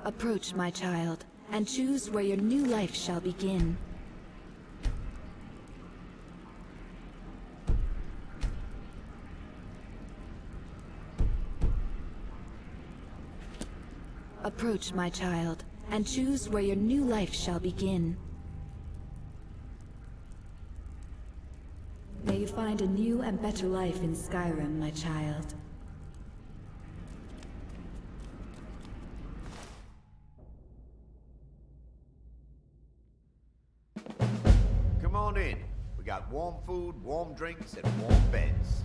Approach, my child, and choose where your new life shall begin. Approach, my child, and choose where your new life shall begin. May you find a new and better life in Skyrim, my child. Come on in. We got warm food, warm drinks, and warm beds.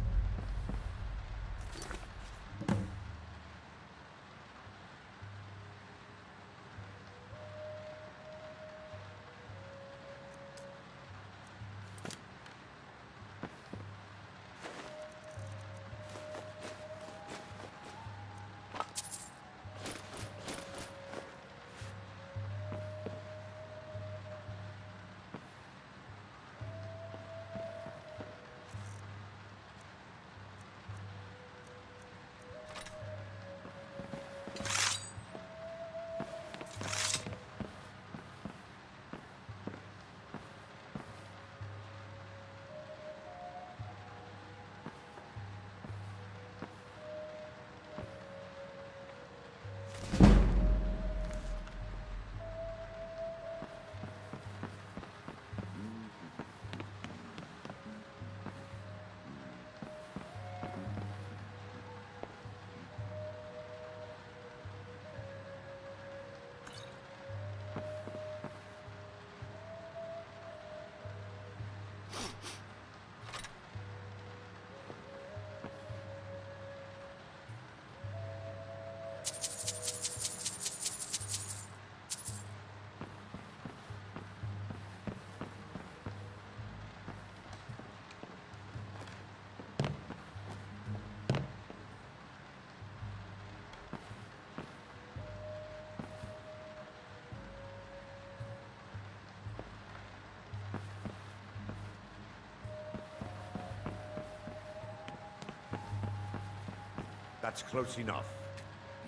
That's close enough.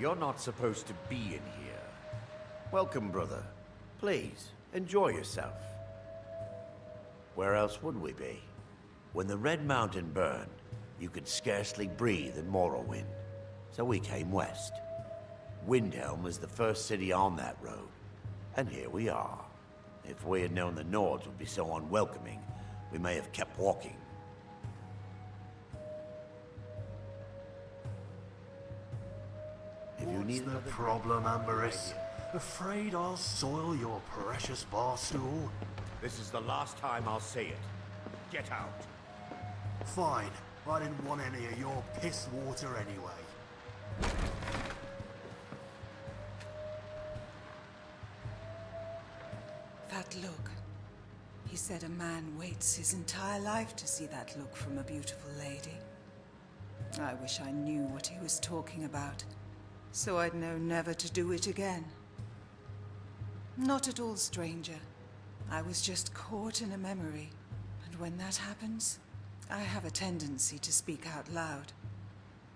You're not supposed to be in here. Welcome, brother. Please, enjoy yourself. Where else would we be? When the Red Mountain burned, you could scarcely breathe in Morrowind. So we came west. Windhelm was the first city on that road. And here we are. If we had known the Nords would be so unwelcoming, we may have kept walking. What's the problem, Amberus? Afraid I'll soil your precious bar stool? This is the last time I'll say it. Get out. Fine. I didn't want any of your piss water anyway. That look. He said a man waits his entire life to see that look from a beautiful lady. I wish I knew what he was talking about, so I'd know never to do it again. Not at all, stranger. I was just caught in a memory, and when that happens, I have a tendency to speak out loud.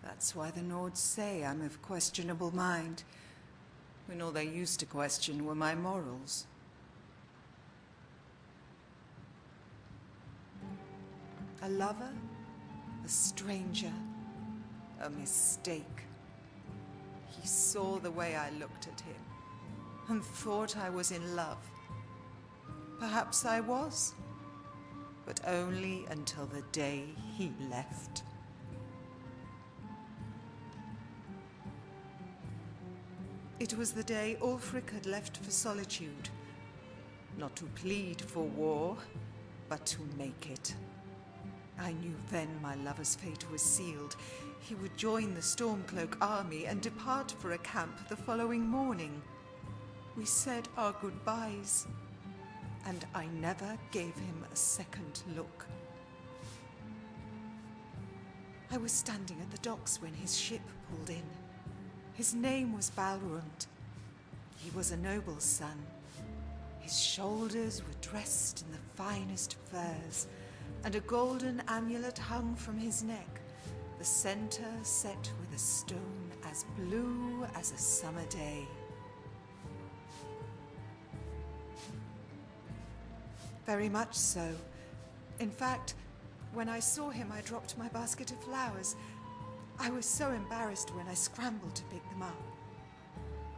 That's why the Nords say I'm of questionable mind, when all they used to question were my morals. A lover? A stranger? A mistake. He saw the way I looked at him, and thought I was in love. Perhaps I was, but only until the day he left. It was the day Ulfric had left for solitude, not to plead for war, but to make it. I knew then my lover's fate was sealed. He would join the Stormcloak army and depart for a camp the following morning. We said our goodbyes, and I never gave him a second look. I was standing at the docks when his ship pulled in. His name was Balrund. He was a noble's son. His shoulders were dressed in the finest furs, and a golden amulet hung from his neck, the center set with a stone as blue as a summer day. Very much so. In fact, when I saw him, I dropped my basket of flowers. I was so embarrassed when I scrambled to pick them up.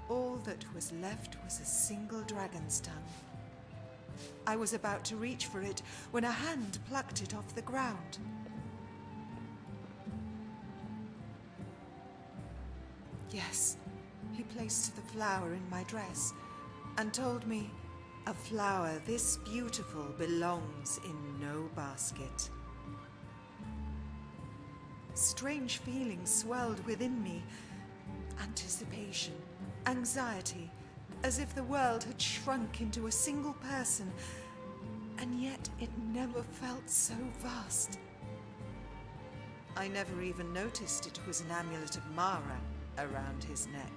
All that was left was a single dragon's tongue. I was about to reach for it when a hand plucked it off the ground. Yes, he placed the flower in my dress and told me, "A flower this beautiful belongs in no basket." Strange feelings swelled within me. Anticipation, anxiety, as if the world had shrunk into a single person, and yet it never felt so vast. I never even noticed it was an amulet of Mara around his neck.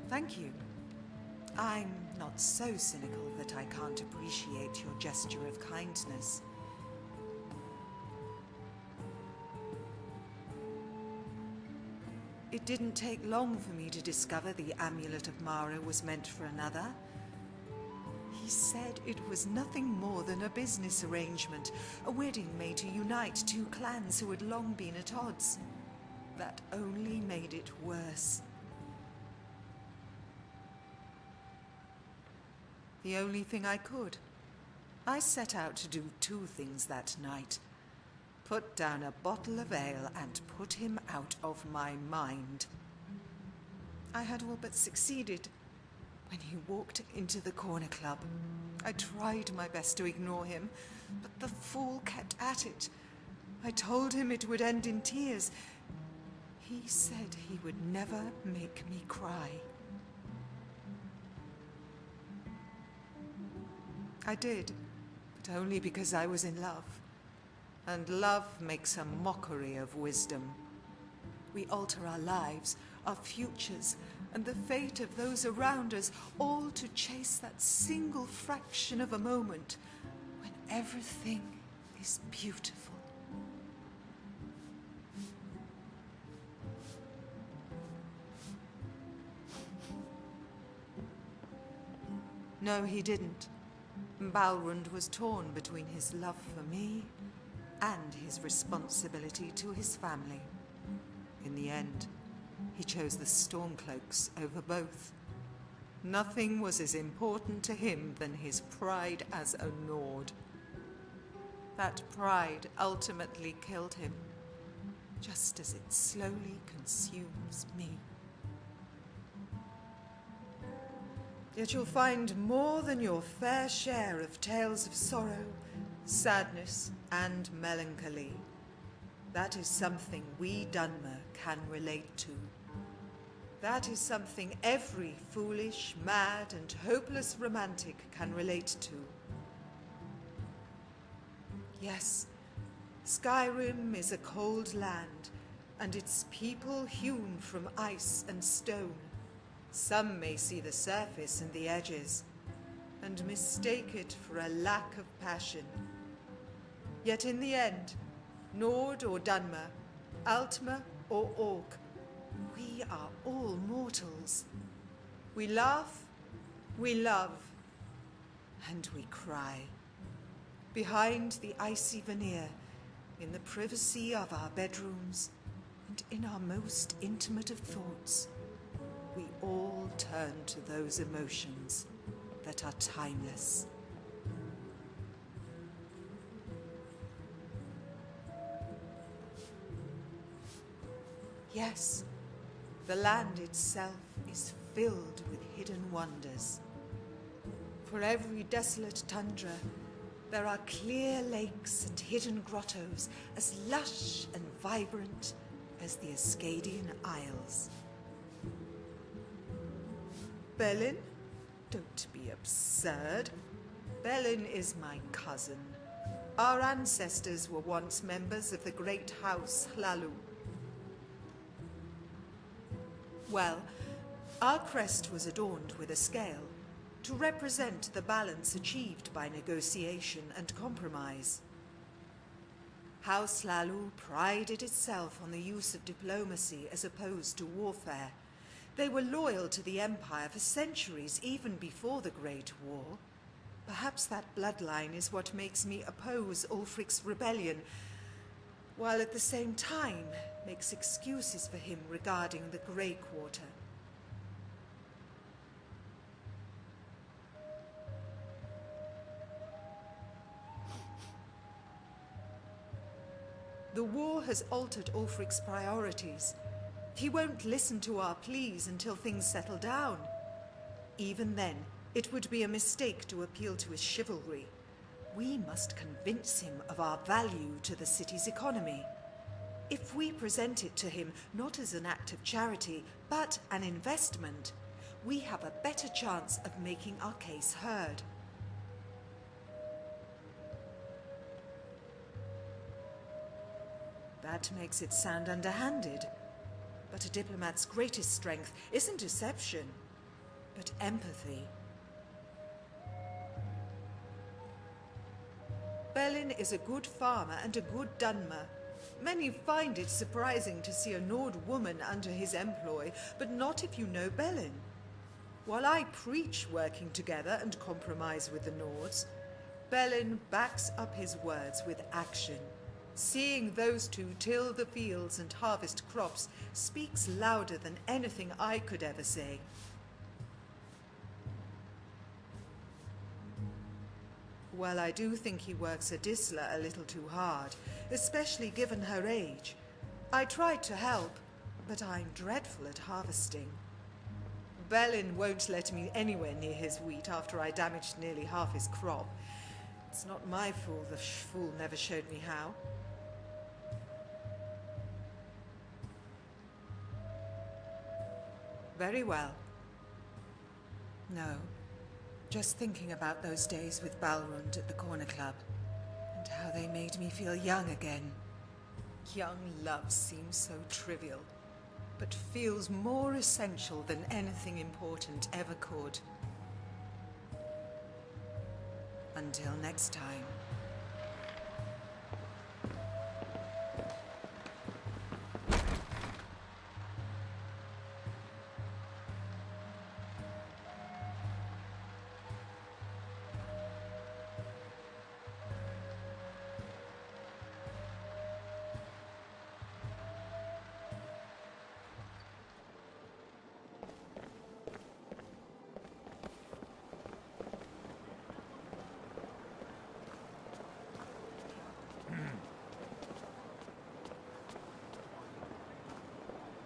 Thank you. I'm not so cynical that I can't appreciate your gesture of kindness. It didn't take long for me to discover the amulet of Mara was meant for another. He said it was nothing more than a business arrangement, a wedding made to unite two clans who had long been at odds. That only made it worse. The only thing I could. I set out to do two things that night. Put down a bottle of ale and put him out of my mind. I had all but succeeded when he walked into the corner club. I tried my best to ignore him, but the fool kept at it. I told him it would end in tears. He said he would never make me cry. I did, but only because I was in love. And love makes a mockery of wisdom. We alter our lives, our futures, and the fate of those around us, all to chase that single fraction of a moment when everything is beautiful. No, he didn't. Balrund was torn between his love for me and his responsibility to his family. In the end, he chose the Stormcloaks over both. Nothing was as important to him than his pride as a Nord. That pride ultimately killed him, just as it slowly consumes me. Yet you'll find more than your fair share of tales of sorrow, sadness, and melancholy. That is something we Dunmer can relate to. That is something every foolish, mad, and hopeless romantic can relate to. Yes, Skyrim is a cold land, and its people hewn from ice and stone. Some may see the surface and the edges, and mistake it for a lack of passion. Yet in the end, Nord or Dunmer, Altmer or Orc, we are all mortals. We laugh, we love, and we cry. Behind the icy veneer, in the privacy of our bedrooms, and in our most intimate of thoughts, we all turn to those emotions that are timeless. Yes, the land itself is filled with hidden wonders. For every desolate tundra, there are clear lakes and hidden grottos as lush and vibrant as the Ascadian Isles. Belin? Don't be absurd. Belin is my cousin. Our ancestors were once members of the great house Hlalu. Well, our crest was adorned with a scale to represent the balance achieved by negotiation and compromise. House Lalu prided itself on the use of diplomacy as opposed to warfare. They were loyal to the Empire for centuries, even before the Great War. Perhaps that bloodline is what makes me oppose Ulfric's rebellion, while at the same time makes excuses for him regarding the Grey Quarter. The war has altered Ulfric's priorities. He won't listen to our pleas until things settle down. Even then, it would be a mistake to appeal to his chivalry. We must convince him of our value to the city's economy. If we present it to him not as an act of charity, but an investment, we have a better chance of making our case heard. That makes it sound underhanded. But a diplomat's greatest strength isn't deception, but empathy. Belin is a good farmer and a good Dunmer. Many find it surprising to see a Nord woman under his employ, but not if you know Belin. While I preach working together and compromise with the Nords, Belin backs up his words with action. Seeing those two till the fields and harvest crops speaks louder than anything I could ever say. Well, I do think he works Adisla a little too hard, especially given her age. I tried to help, but I'm dreadful at harvesting. Belin won't let me anywhere near his wheat after I damaged nearly half his crop. It's not my fault the fool never showed me how. Very well. No. Just thinking about those days with Balrund at the Corner Club, and how they made me feel young again. Young love seems so trivial, but feels more essential than anything important ever could. Until next time.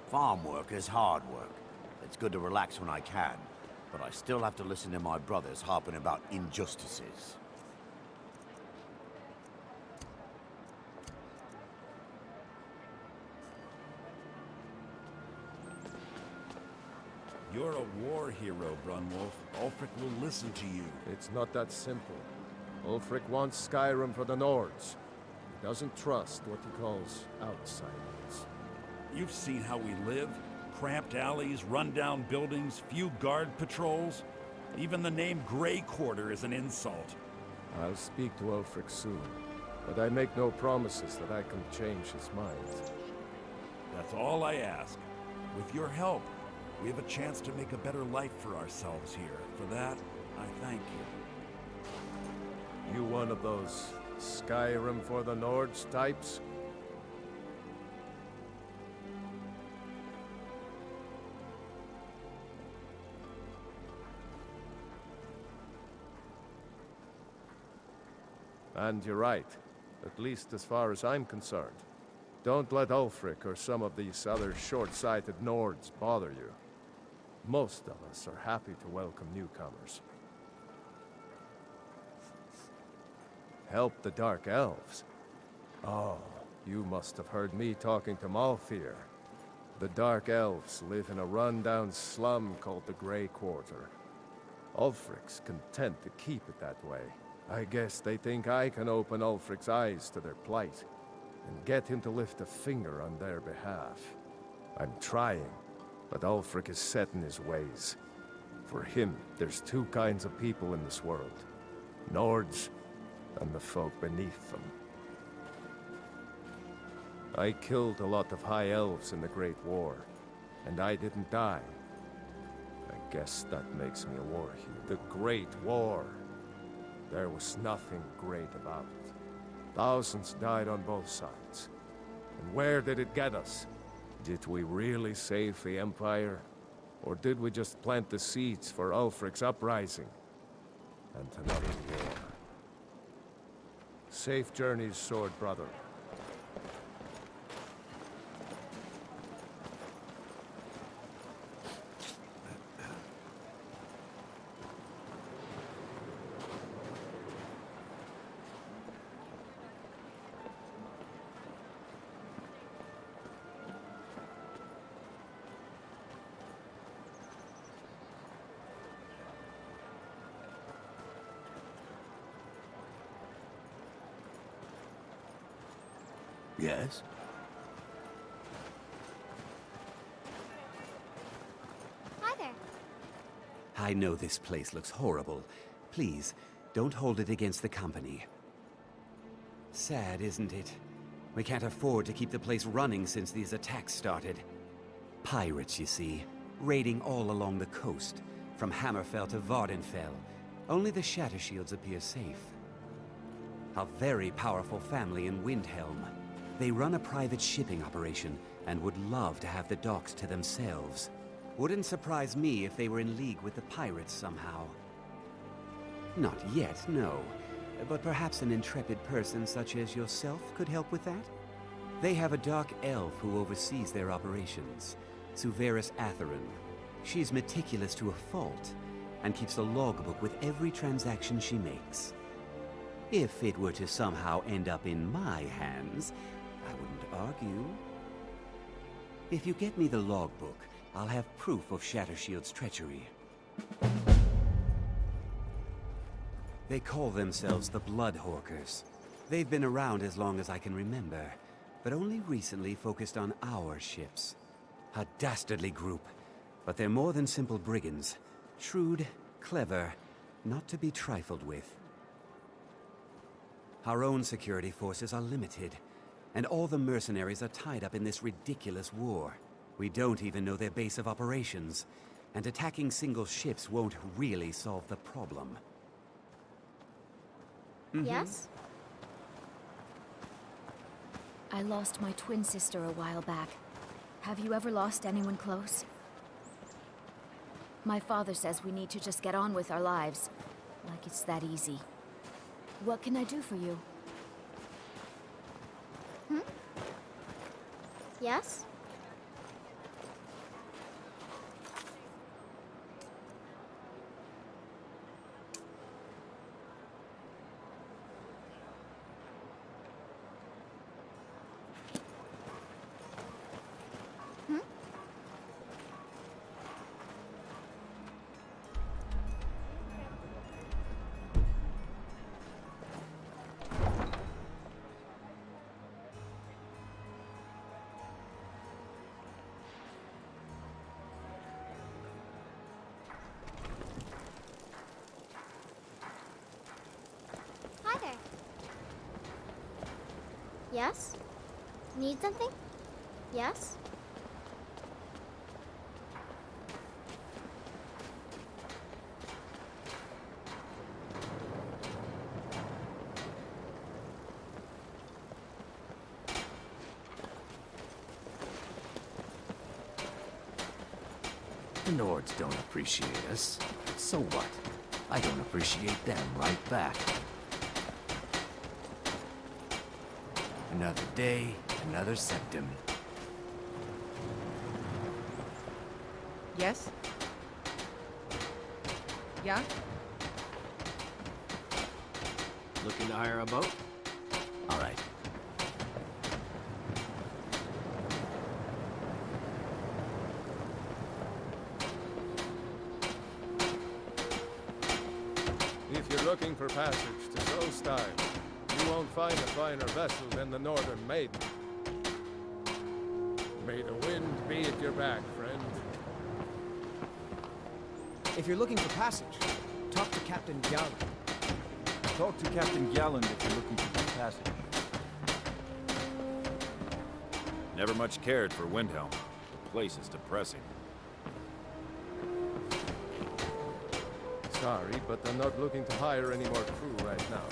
Farm work is hard work. It's good to relax when I can, but I still have to listen to my brothers harping about injustices. You're a war hero, Brunwolf. Ulfric will listen to you. It's not that simple. Ulfric wants Skyrim for the Nords. He doesn't trust what he calls outsiders. You've seen how we live. Cramped alleys, run-down buildings, few guard patrols. Even the name Grey Quarter is an insult. I'll speak to Ulfric soon, but I make no promises that I can change his mind. That's all I ask. With your help, we have a chance to make a better life for ourselves here. For that, I thank you. You one of those Skyrim for the Nords types? And you're right, at least as far as I'm concerned. Don't let Ulfric or some of these other short-sighted Nords bother you. Most of us are happy to welcome newcomers. Help the Dark Elves? Oh, you must have heard me talking to Malfir. The Dark Elves live in a run-down slum called the Grey Quarter. Ulfric's content to keep it that way. I guess they think I can open Ulfric's eyes to their plight, and get him to lift a finger on their behalf. I'm trying, But Ulfric is set in his ways. For him, there's two kinds of people in this world. Nords, and the folk beneath them. I killed a lot of High Elves in the Great War, and I didn't die. I guess that makes me a war hero. The Great War. There was nothing great about it. Thousands died on both sides. And where did it get us? Did we really save the Empire? Or did we just plant the seeds for Ulfric's uprising? And another war. Safe journeys, sword brother. Yes? Hi there. I know this place looks horrible. Please, don't hold it against the company. Sad, isn't it? We can't afford to keep the place running since these attacks started. Pirates, you see, raiding all along the coast, from Hammerfell to Vardenfell. Only the Shattershields appear safe. A very powerful family in Windhelm. They run a private shipping operation and would love to have the docks to themselves. Wouldn't surprise me if they were in league with the pirates somehow. Not yet, no. But perhaps an intrepid person such as yourself could help with that? They have a dark elf who oversees their operations, Suveris Atherin. She's meticulous to a fault, and keeps a logbook with every transaction she makes. If it were to somehow end up in my hands, I wouldn't argue. If you get me the logbook, I'll have proof of Shattershield's treachery. They call themselves the Bloodhawkers. They've been around as long as I can remember, but only recently focused on our ships. A dastardly group, but they're more than simple brigands. Shrewd, clever, not to be trifled with. Our own security forces are limited, and all the mercenaries are tied up in this ridiculous war. We don't even know their base of operations, and attacking single ships won't really solve the problem. Yes? I lost my twin sister a while back. Have you ever lost anyone close? My father says we need to just get on with our lives. Like it's that easy. What can I do for you? Yes? Hi there. Yes? Need something? Yes? The Nords don't appreciate us. So what? I don't appreciate them right back. Another day, another septum. Yes? Yeah? Looking to hire a boat? All right. If you're looking for passage to Solstein, you won't find a finer vessel than the Northern Maiden. May the wind be at your back, friend. If you're looking for passage, talk to Captain Gallant. Talk to Captain Gallant if you're looking for passage. Never much cared for Windhelm. The place is depressing. Sorry, but I'm not looking to hire any more crew right now.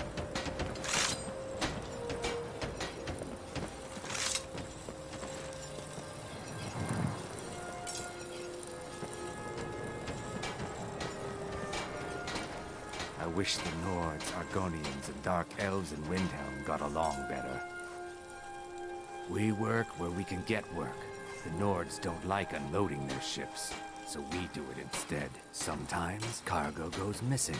I wish the Nords, Argonians, and Dark Elves in Windhelm got along better. We work where we can get work. The Nords don't like unloading their ships, so we do it instead. Sometimes cargo goes missing.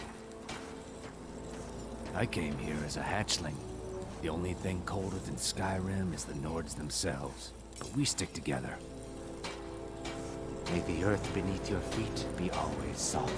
I came here as a hatchling. The only thing colder than Skyrim is the Nords themselves, but we stick together. May the earth beneath your feet be always soft.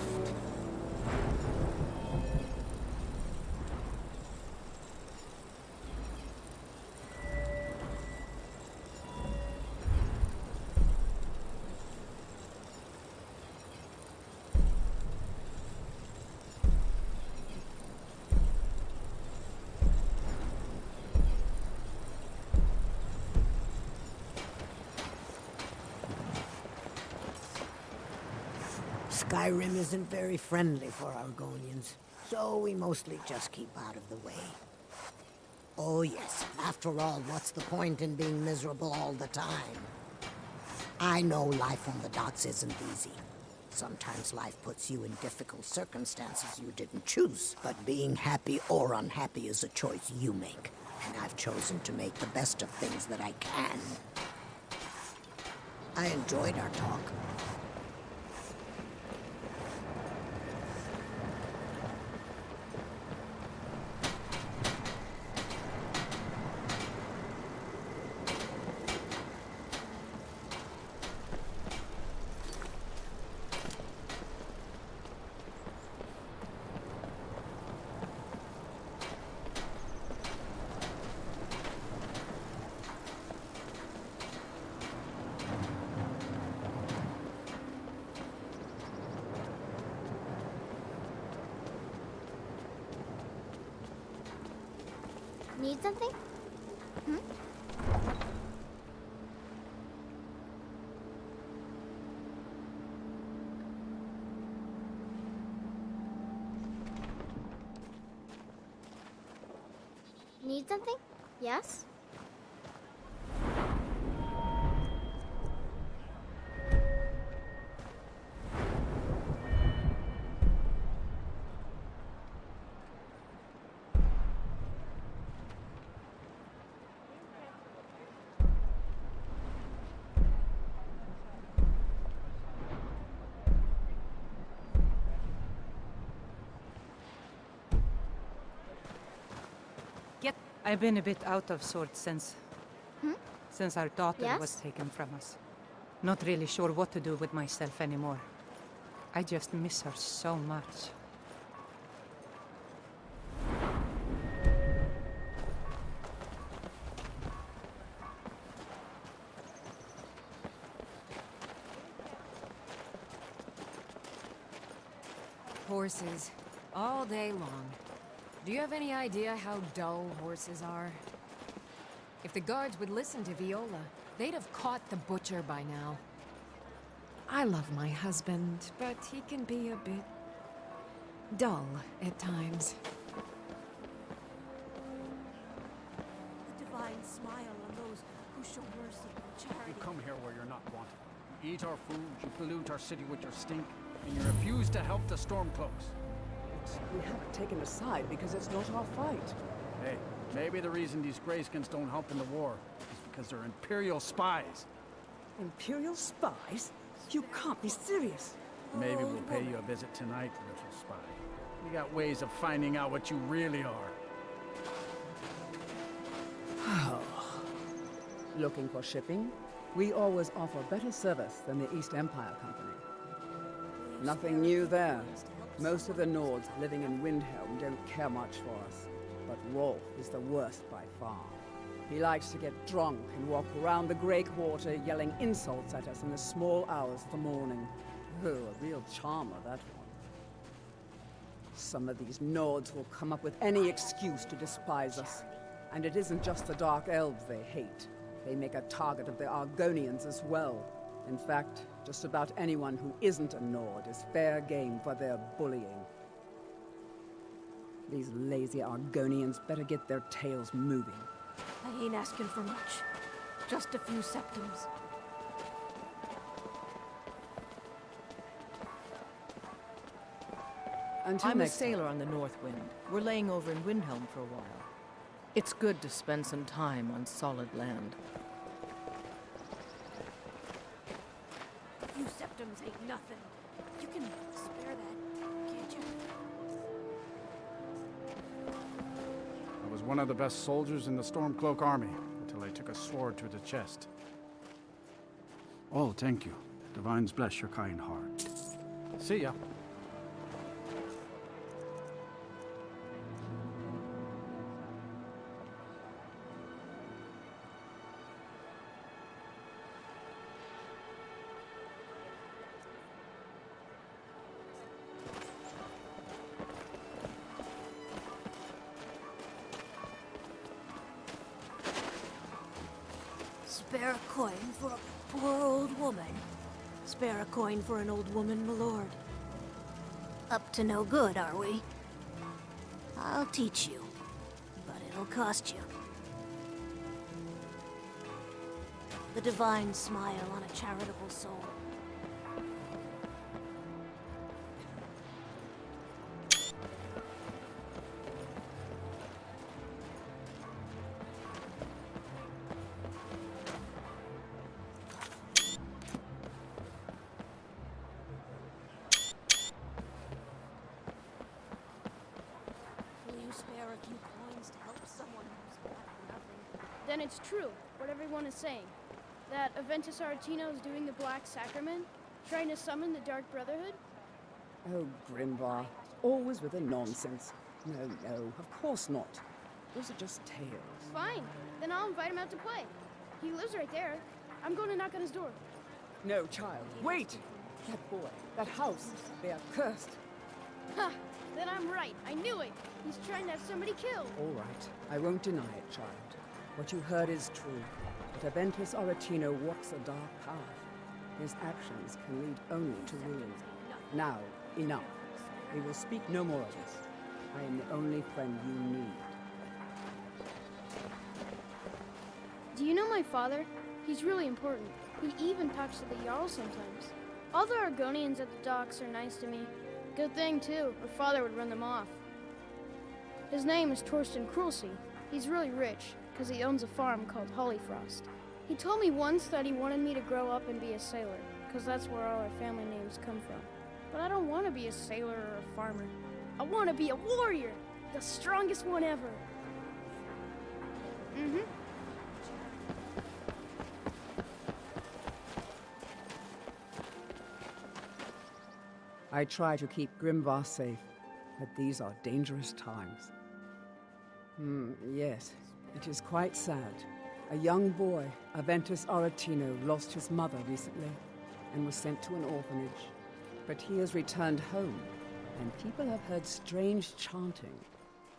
Skyrim isn't very friendly for Argonians, so we mostly just keep out of the way. Oh yes, after all, what's the point in being miserable all the time? I know life on the docks isn't easy. Sometimes life puts you in difficult circumstances you didn't choose, but being happy or unhappy is a choice you make, and I've chosen to make the best of things that I can. I enjoyed our talk. Need something? Hmm? Need something? Yes? I've been a bit out of sorts since our daughter Yes? was taken from us. Not really sure what to do with myself anymore. I just miss her so much. Horses, all day long. Do you have any idea how dull horses are? If the guards would listen to Viola, they'd have caught the butcher by now. I love my husband, but he can be a bit dull at times. The divine smile on those who show mercy and charity. You come here where you're not wanted. You eat our food, you pollute our city with your stink, and you refuse to help the Stormcloaks. We haven't taken a side because it's not our fight. Hey, maybe the reason these Greyskins don't help in the war is because they're Imperial spies. Imperial spies? You can't be serious. Maybe we'll pay you a visit tonight, little spy. We got ways of finding out what you really are. Looking for shipping? We always offer better service than the East Empire Company. Nothing new there. Most of the Nords living in Windhelm don't care much for us, but Rolf is the worst by far. He likes to get drunk and walk around the Grey Quarter yelling insults at us in the small hours of the morning. Oh, a real charmer, that one. Some of these Nords will come up with any excuse to despise us. And it isn't just the Dark Elves they hate. They make a target of the Argonians as well. In fact, just about anyone who isn't a Nord is fair game for their bullying. These lazy Argonians better get their tails moving. I ain't asking for much. Just a few septums. I'm a sailor on the North Wind. We're laying over in Windhelm for a while. It's good to spend some time on solid land. A few septums ain't nothing. You can spare that, can't you? I was one of the best soldiers in the Stormcloak army until I took a sword to the chest. Oh, thank you. Divines bless your kind heart. See ya. Spare a coin for a poor old woman. Spare a coin for an old woman, my lord. Up to no good, are we? I'll teach you, but it'll cost you. The divine smile on a charitable soul. Spare a few coins to help someone who's got nothing. Then it's true, what everyone is saying. That Aventus Aretino is doing the Black Sacrament, trying to summon the Dark Brotherhood? Oh, Grimvar. Always with the nonsense. No, of course not. Those are just tales. Fine, then I'll invite him out to play. He lives right there. I'm going to knock on his door. No, child. Wait! That boy, that house, they are cursed. Ha! Then I'm right. I knew it. He's trying to have somebody killed. All right. I won't deny it, child. What you heard is true. But Aventus Aretino walks a dark path. His actions can lead only to ruin. Now, enough. We will speak no more of this. I am the only friend you need. Do you know my father? He's really important. He even talks to the Jarl sometimes. All the Argonians at the docks are nice to me. Good thing, too, or father would run them off. His name is Torsten Krulsey. He's really rich, because he owns a farm called Hollyfrost. He told me once that he wanted me to grow up and be a sailor, because that's where all our family names come from. But I don't want to be a sailor or a farmer. I want to be a warrior! The strongest one ever! Mm-hmm. I try to keep Grimvar safe, but these are dangerous times. Yes, it is quite sad. A young boy, Aventus Aretino, lost his mother recently and was sent to an orphanage. But he has returned home, and people have heard strange chanting.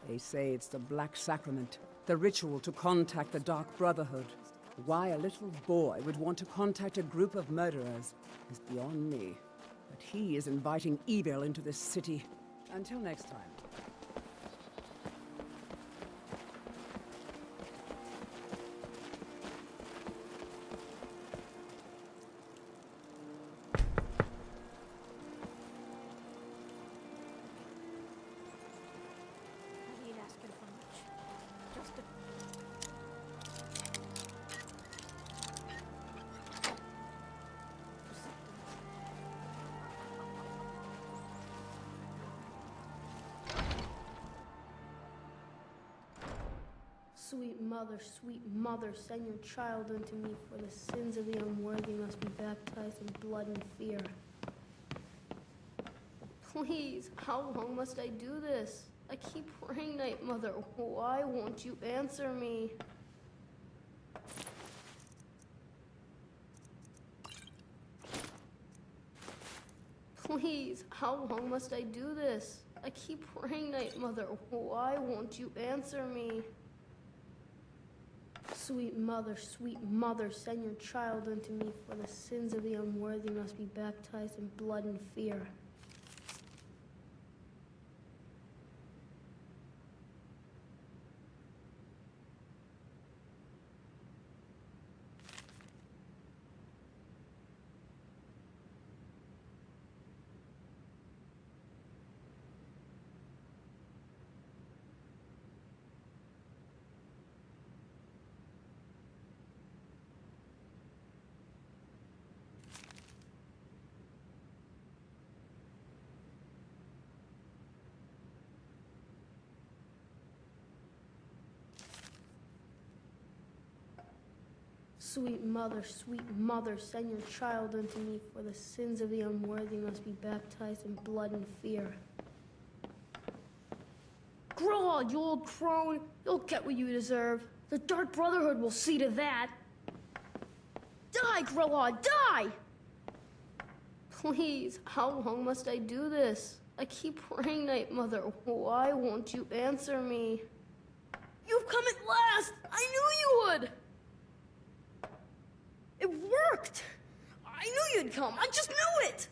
They say it's the Black Sacrament, the ritual to contact the Dark Brotherhood. Why a little boy would want to contact a group of murderers is beyond me. But he is inviting evil into this city. Until next time. I ain't asking for much. Just a... Sweet mother, send your child unto me, for the sins of the unworthy must be baptized in blood and fear. Please, how long must I do this? I keep praying, Night Mother. Why won't you answer me? Please, how long must I do this? I keep praying, Night Mother. Why won't you answer me? Sweet mother, send your child unto me, for the sins of the unworthy must be baptized in blood and fear. Sweet mother, send your child unto me, for the sins of the unworthy must be baptized in blood and fear. Grog, you old crone, you'll get what you deserve. The Dark Brotherhood will see to that. Die, Grillard, die! Please, how long must I do this? I keep praying, Night Mother. Why won't you answer me? You've come at last! I knew you would! It worked! I knew you'd come, I just knew it!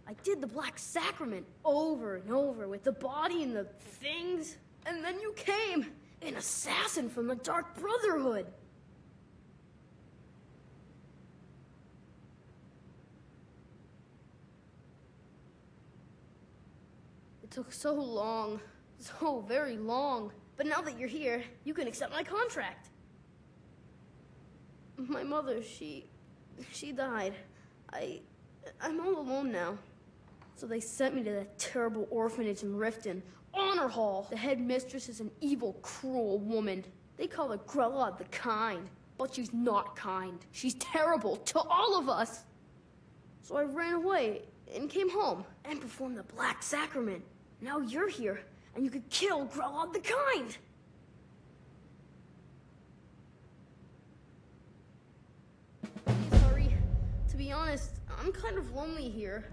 I did the Black Sacrament over and over with the body and the things, and then you came, an assassin from the Dark Brotherhood. It took so long, so very long, but now that you're here, you can accept my contract. My mother, she died. I'm all alone now. So they sent me to that terrible orphanage in Riften. Honor Hall. The headmistress is an evil, cruel woman. They call her Grella the Kind. But she's not kind. She's terrible to all of us. So I ran away and came home and performed the Black Sacrament. Now you're here, and you could kill Grella the Kind. To be honest, I'm kind of lonely here.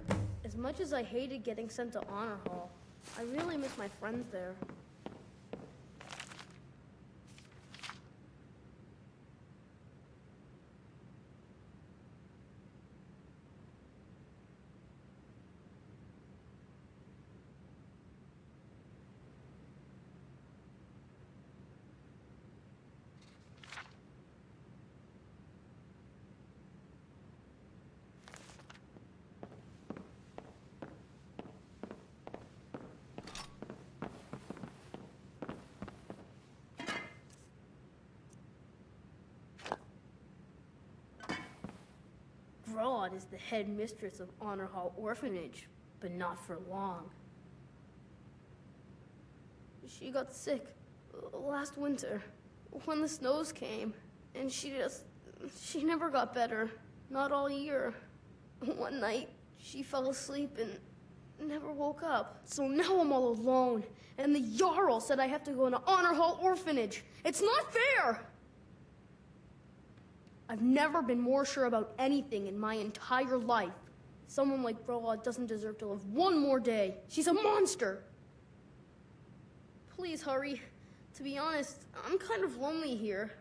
As much as I hated getting sent to Honor Hall, I really miss my friends there. Broad is the headmistress of Honor Hall Orphanage, but not for long. She got sick last winter when the snows came, and she never got better, not all year. One night, she fell asleep and never woke up. So now I'm all alone, and the Jarl said I have to go to Honor Hall Orphanage. It's not fair! I've never been more sure about anything in my entire life. Someone like Broad doesn't deserve to live one more day. She's a monster! Please hurry. To be honest, I'm kind of lonely here.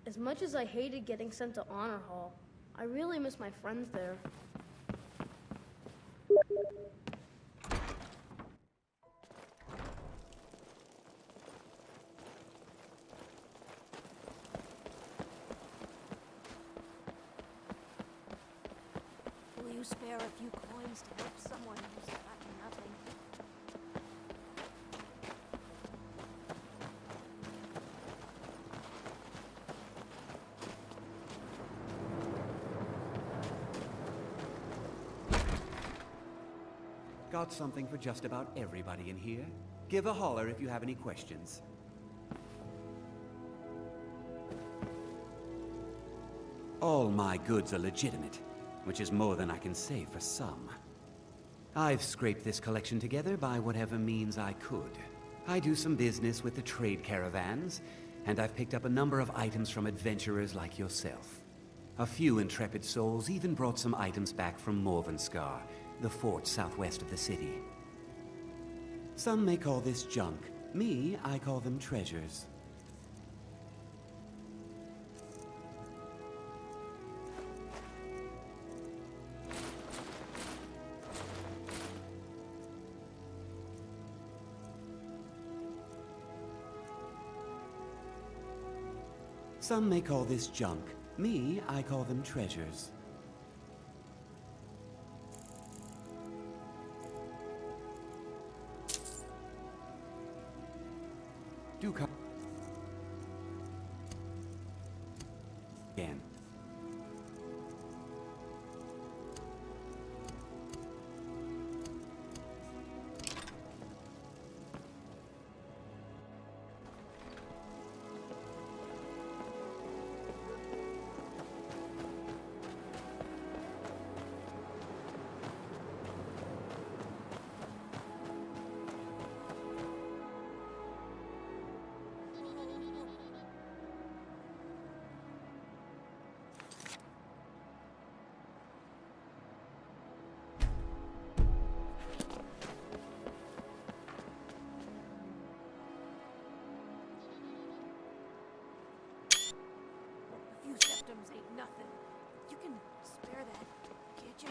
As much as I hated getting sent to Honor Hall, I really miss my friends there. Will you spare a few coins to help someone who's got nothing? Got something for just about everybody in here. Give a holler if you have any questions. All my goods are legitimate, which is more than I can say for some. I've scraped this collection together by whatever means I could. I do some business with the trade caravans, and I've picked up a number of items from adventurers like yourself. A few intrepid souls even brought some items back from Morvenskar, the fort southwest of the city. Some may call this junk. Me, I call them treasures. Some may call this junk. Me, I call them treasures. Do come again. Ain't nothing. You can spare that, can't you?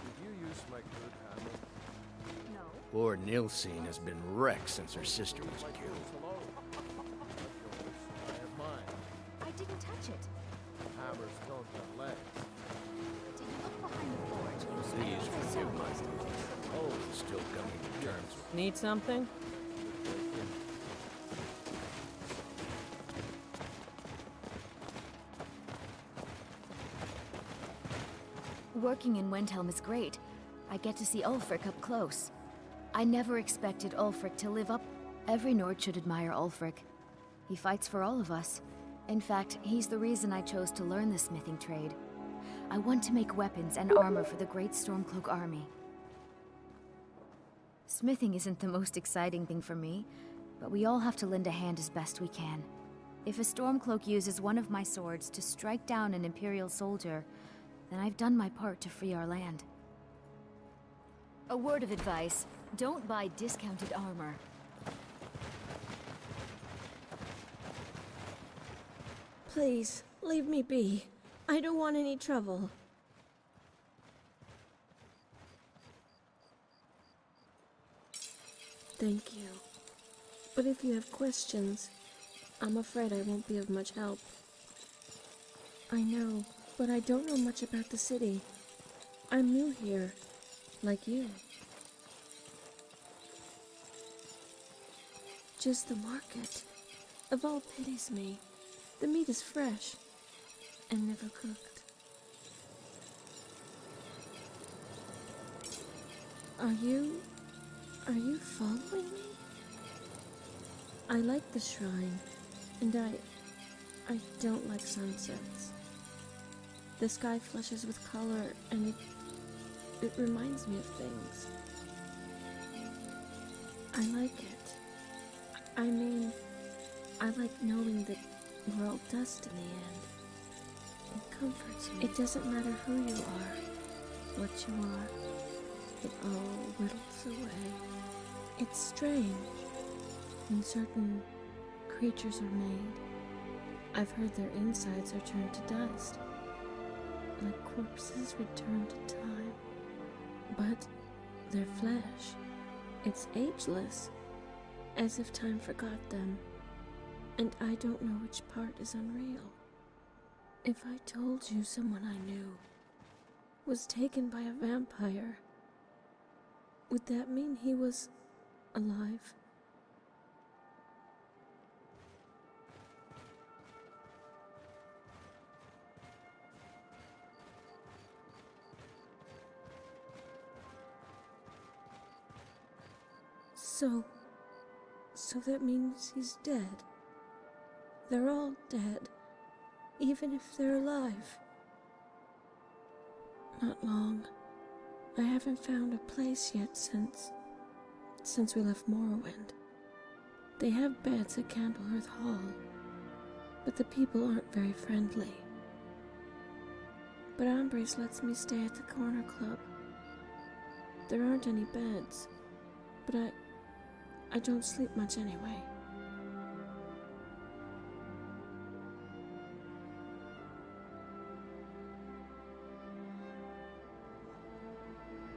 Did you use my good hammer? Poor Nilsine has been wrecked since her sister was killed. I didn't touch it. Hammers don't have legs. Did you look behind the forge? Please forgive my Oh, still coming to terms with. Need something? Working in Windhelm is great. I get to see Ulfric up close. I never expected Ulfric to live up. Every Nord should admire Ulfric. He fights for all of us. In fact, he's the reason I chose to learn the smithing trade. I want to make weapons and armor for the great Stormcloak army. Smithing isn't the most exciting thing for me, but we all have to lend a hand as best we can. If a Stormcloak uses one of my swords to strike down an Imperial soldier, then I've done my part to free our land. A word of advice. Don't buy discounted armor. Please, leave me be. I don't want any trouble. Thank you. But if you have questions, I'm afraid I won't be of much help. I know, but I don't know much about the city. I'm new here, like you. Just the market. Of all pities me. The meat is fresh and never cooked. Are you following me? I like the shrine, and I don't like sunsets. The sky flushes with color, and it reminds me of things. I like it. I mean, I like knowing that we're all dust in the end. It comforts me. It doesn't matter who you are, what you are. It all whittles away. It's strange when certain creatures are made. I've heard their insides are turned to dust, like corpses returned to time. But their flesh, it's ageless. As if time forgot them, and I don't know which part is unreal. If I told you someone I knew was taken by a vampire, would that mean he was alive? So that means he's dead. They're all dead. even if they're alive. Not long. I haven't found a place yet since we left Morrowind. They have beds at Candlehearth Hall, but the people aren't very friendly. But Ambrose lets me stay at the corner club. There aren't any beds, but I don't sleep much anyway.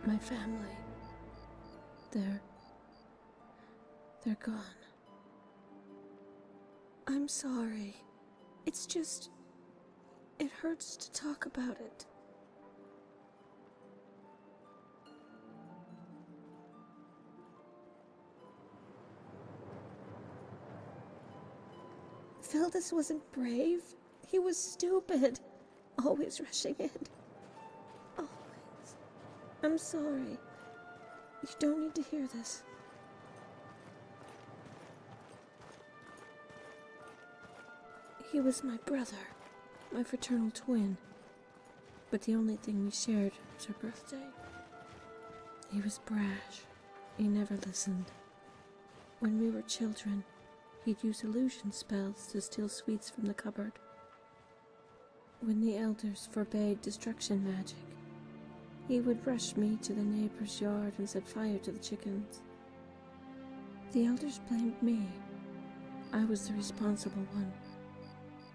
My family, they're gone. I'm sorry. It's just, it hurts to talk about it. Feldus wasn't brave. He was stupid. Always rushing in. Always. I'm sorry. You don't need to hear this. He was my brother, my fraternal twin. But the only thing we shared was our birthday. He was brash. He never listened. When we were children, he'd use illusion spells to steal sweets from the cupboard. When the elders forbade destruction magic, he would rush me to the neighbor's yard and set fire to the chickens. The elders blamed me. I was the responsible one.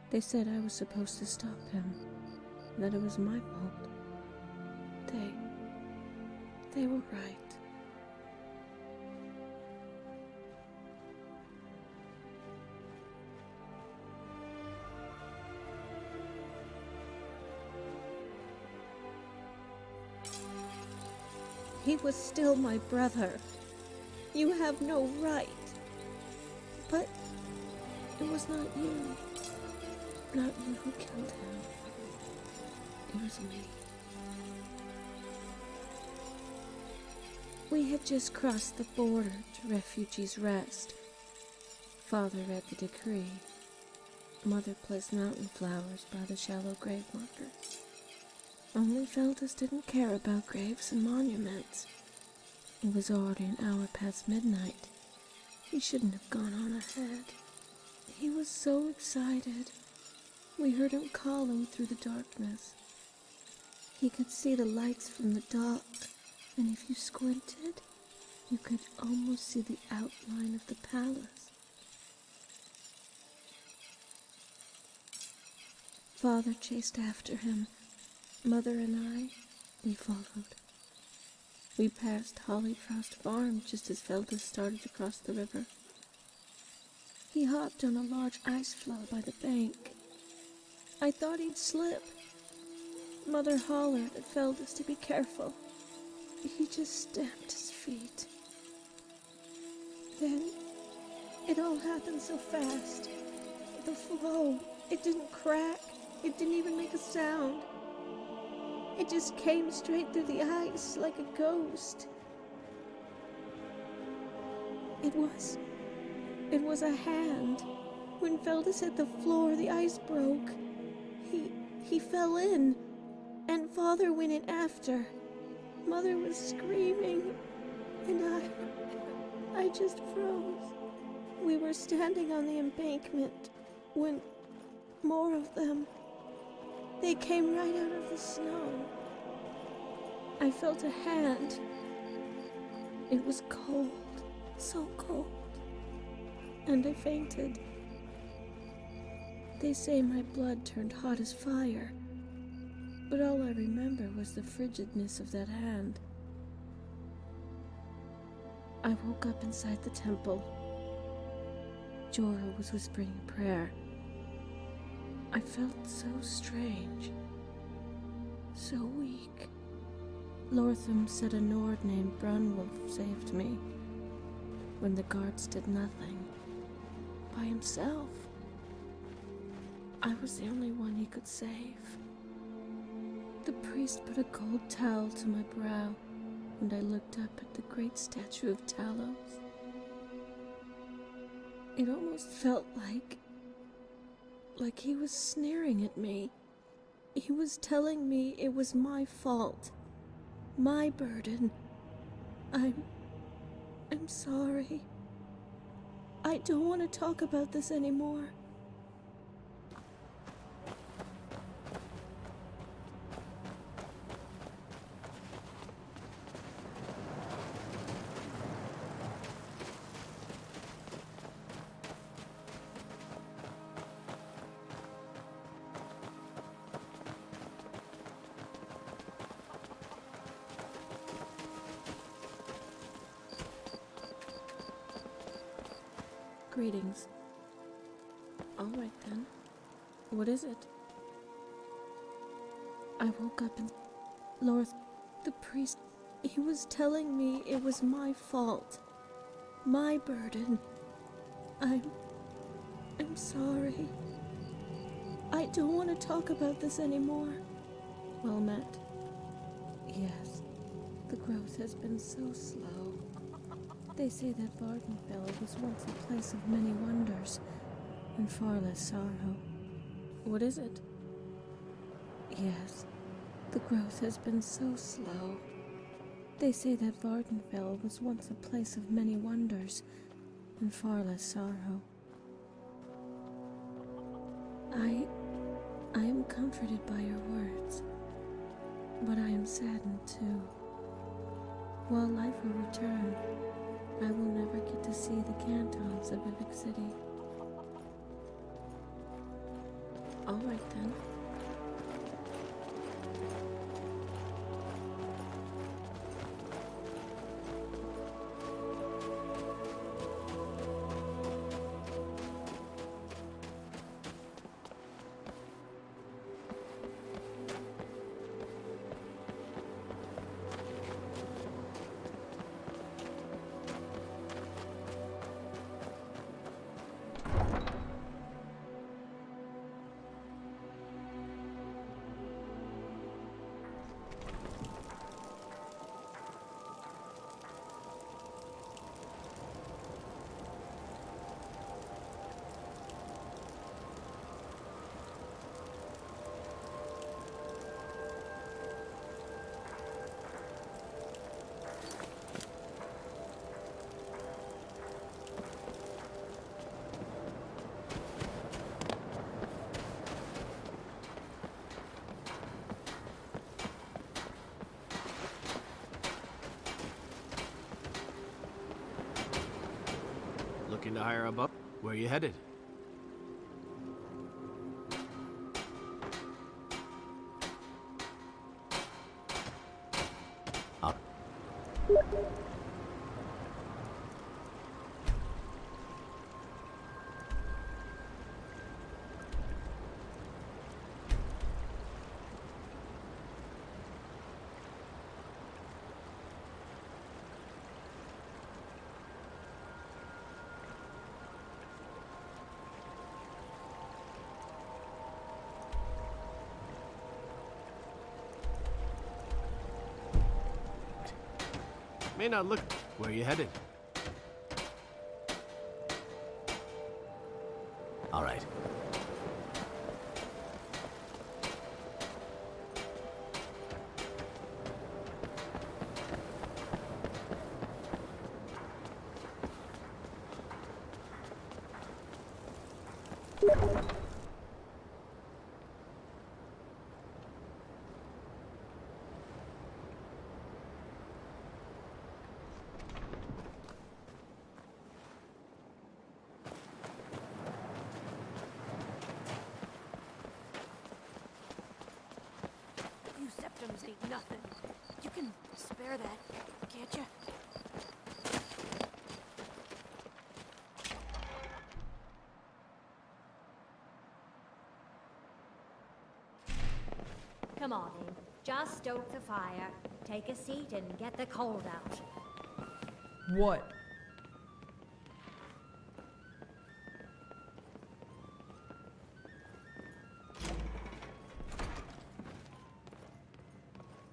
They said I was supposed to stop him, that it was my fault. They were right. He was still my brother. You have no right. But it was not you. Not you who killed him. It was me. We had just crossed the border to Refugees' Rest. Father read the decree. Mother placed mountain flowers by the shallow grave markers. Only Feldus didn't care about graves and monuments. It was already an hour past midnight. He shouldn't have gone on ahead. He was so excited. We heard him calling through the darkness. He could see the lights from the dock, and if you squinted, you could almost see the outline of the palace. Father chased after him. Mother and I, we followed. We passed Hollyfrost Farm just as Feldus started to cross the river. He hopped on a large ice floe by the bank. I thought he'd slip. Mother hollered at Feldus to be careful. He just stamped his feet. Then, it all happened so fast. The floe, it didn't crack. It didn't even make a sound. It just came straight through the ice like a ghost. It was a hand. When Feldus hit the floor, the ice broke. He fell in, and Father went in after. Mother was screaming, and I just froze. We were standing on the embankment when more of them, they came right out of the snow. I felt a hand. It was cold, so cold, and I fainted. They say my blood turned hot as fire, but all I remember was the frigidness of that hand. I woke up inside the temple. Jorah was whispering a prayer. I felt so strange, so weak. Lortham said a Nord named Brunwolf saved me, when the guards did nothing, by himself. I was the only one he could save. The priest put a gold towel to my brow, and I looked up at the great statue of Talos. It almost felt like he was sneering at me. He was telling me it was my fault, my burden. I'm sorry. I don't want to talk about this anymore. Greetings. All right then. What is it? I woke up and Lorth, the priest, he was telling me it was my fault, my burden. I'm sorry. I don't want to talk about this anymore. Well met. Yes, the growth has been so slow. They say that Vardenfell was once a place of many wonders, and far less sorrow. What is it? Yes, the growth has been so slow. They say that Vardenfell was once a place of many wonders, and far less sorrow. I am comforted by your words, but I am saddened too. While life will return, I will never get to see the cantons of Vivek City. All right then. Looking to hire a boat? Where you headed? Up. May not look. Where you headed? All right. Ain't nothing. You can spare that, can't you? Come on in. Just stoke the fire, take a seat, and get the cold out. What?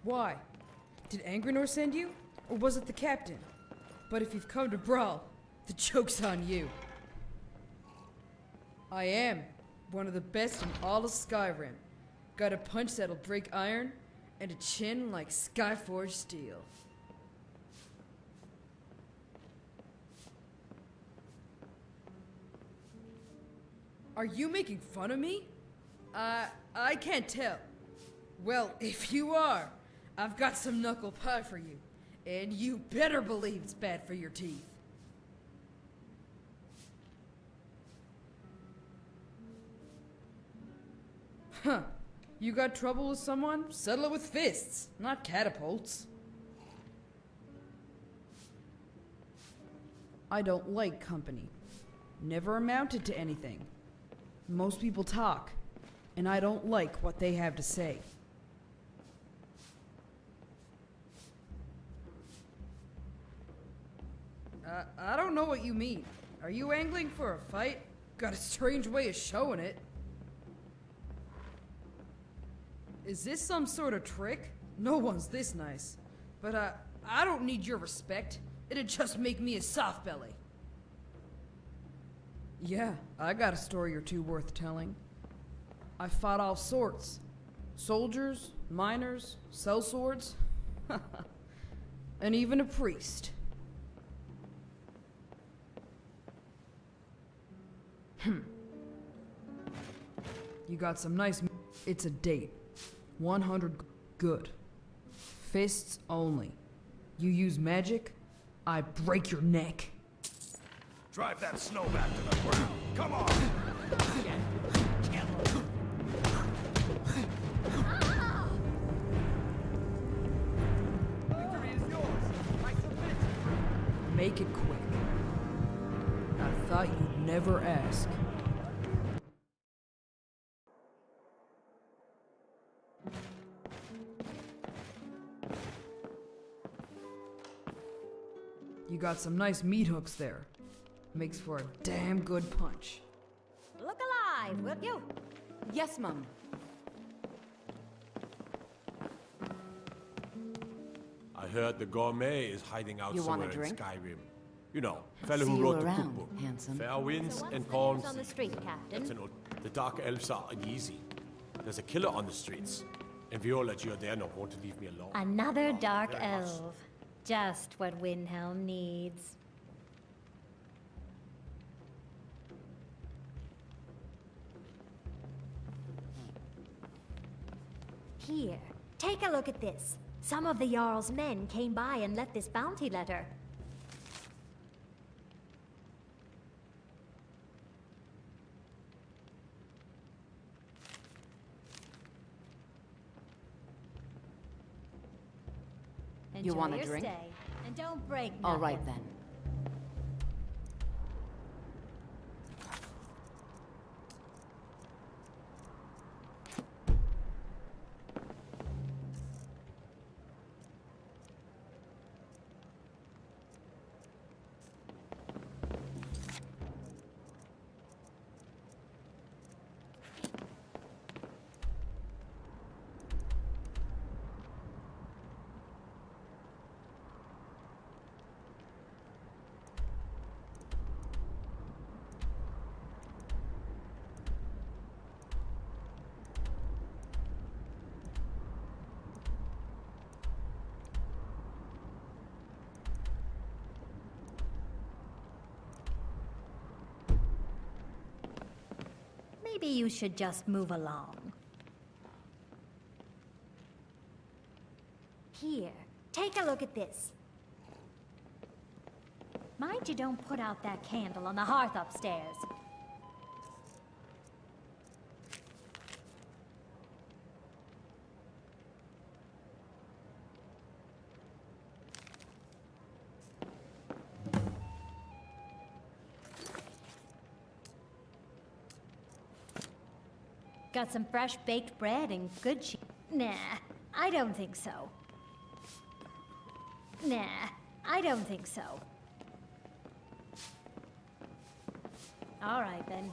Why? Did Angrenor send you? Or was it the captain? But if you've come to brawl, the joke's on you. I am One of the best in all of Skyrim. Got a punch that'll break iron, and a chin like Skyforged steel. Are you making fun of me? I can't tell. Well, if you are, I've got some knuckle pie for you. And you better believe it's bad for your teeth. Huh. You got trouble with someone? Settle it with fists, not catapults. I don't like company. Never amounted to anything. Most people talk, and I don't like what they have to say. I don't know what you mean. Are you angling for a fight? Got a strange way of showing it. Is this some sort of trick? No one's this nice. But, I don't need your respect. It'd just make me a soft belly. Yeah, I got a story or two worth telling. I fought all sorts. Soldiers, miners, sellswords, and even a priest. You got some nice... It's a date. 100 good. Fists only. You use magic, I break your neck. Drive that snow back to the ground. Come on! Victory is yours. I submit. Make it quick. I thought you'd never ask. You got some nice meat hooks there. Makes for a damn good punch. Look alive, will you? Yes, Mum. I heard the gourmet is hiding out You want somewhere a drink? in Skyrim. You know, fellow See who you wrote the around, cookbook. handsome. Fair winds So what's and the palms. news on the street, Captain? That's an old. The dark elves are uneasy. There's a killer on the streets. And Viola Giordano won't leave me alone. Another dark very much. elf. Just what Windhelm needs. Here, take a look at this. Some of the Jarl's men came by and left this bounty letter. You want a Enjoy your drink? stay, and don't break All right nothing. then. Maybe you should just move along. Here, take a look at this. Mind you don't put out that candle on the hearth upstairs. Got some fresh baked bread and good cheese. Nah, I don't think so. Nah, I don't think so. All right, then.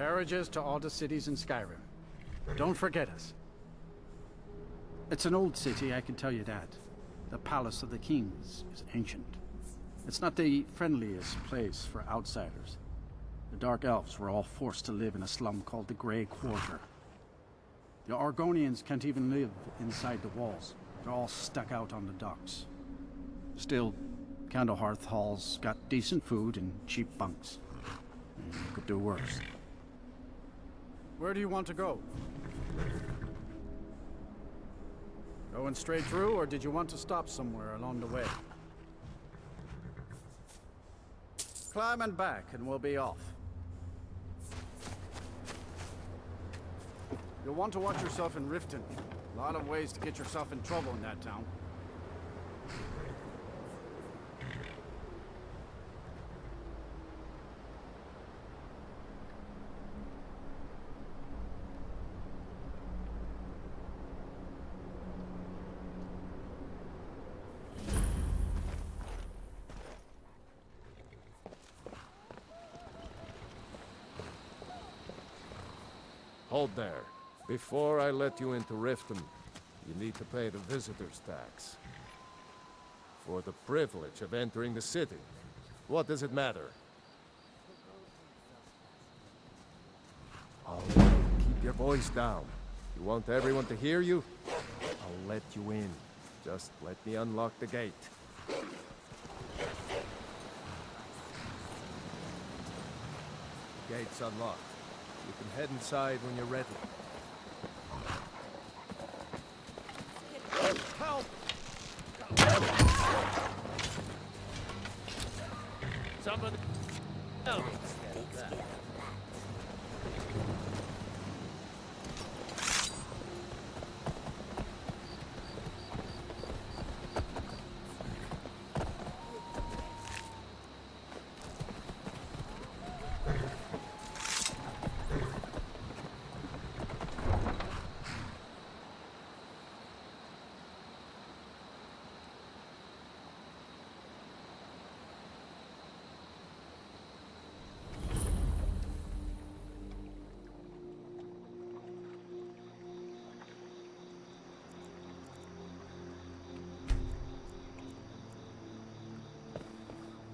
Carriages to all the cities in Skyrim. Don't forget us. It's an old city, I can tell you that. The Palace of the Kings is ancient. It's not the friendliest place for outsiders. The Dark Elves were all forced to live in a slum called the Grey Quarter. The Argonians can't even live inside the walls. They're all stuck out on the docks. Still, Candlehearth Hall's got decent food and cheap bunks. You could do worse. Where do you want to go? Going straight through, or did you want to stop somewhere along the way? Climb and back, and we'll be off. You'll want to watch yourself in Riften. A lot of ways to get yourself in trouble in that town. Hold there. Before I let you into Riften, you need to pay the visitor's tax. For the privilege of entering the city. What does it matter? All right, keep your voice down. You want everyone to hear you? I'll let you in. Just let me unlock the gate. Gate's unlocked. You can head inside when you're ready. Help! Somebody help!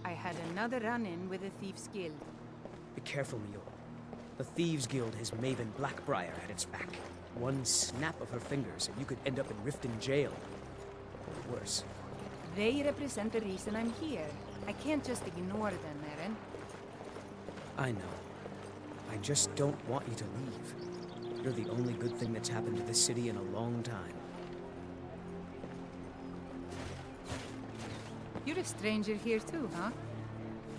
I had another run-in with the Thieves' Guild. Be careful, Mio. The Thieves' Guild has Maven Blackbriar at its back. One snap of her fingers and you could end up in Riften jail. Or worse. They represent the reason I'm here. I can't just ignore them, Eren. I know. I just don't want you to leave. You're the only good thing that's happened to this city in a long time. You're a stranger here too, huh?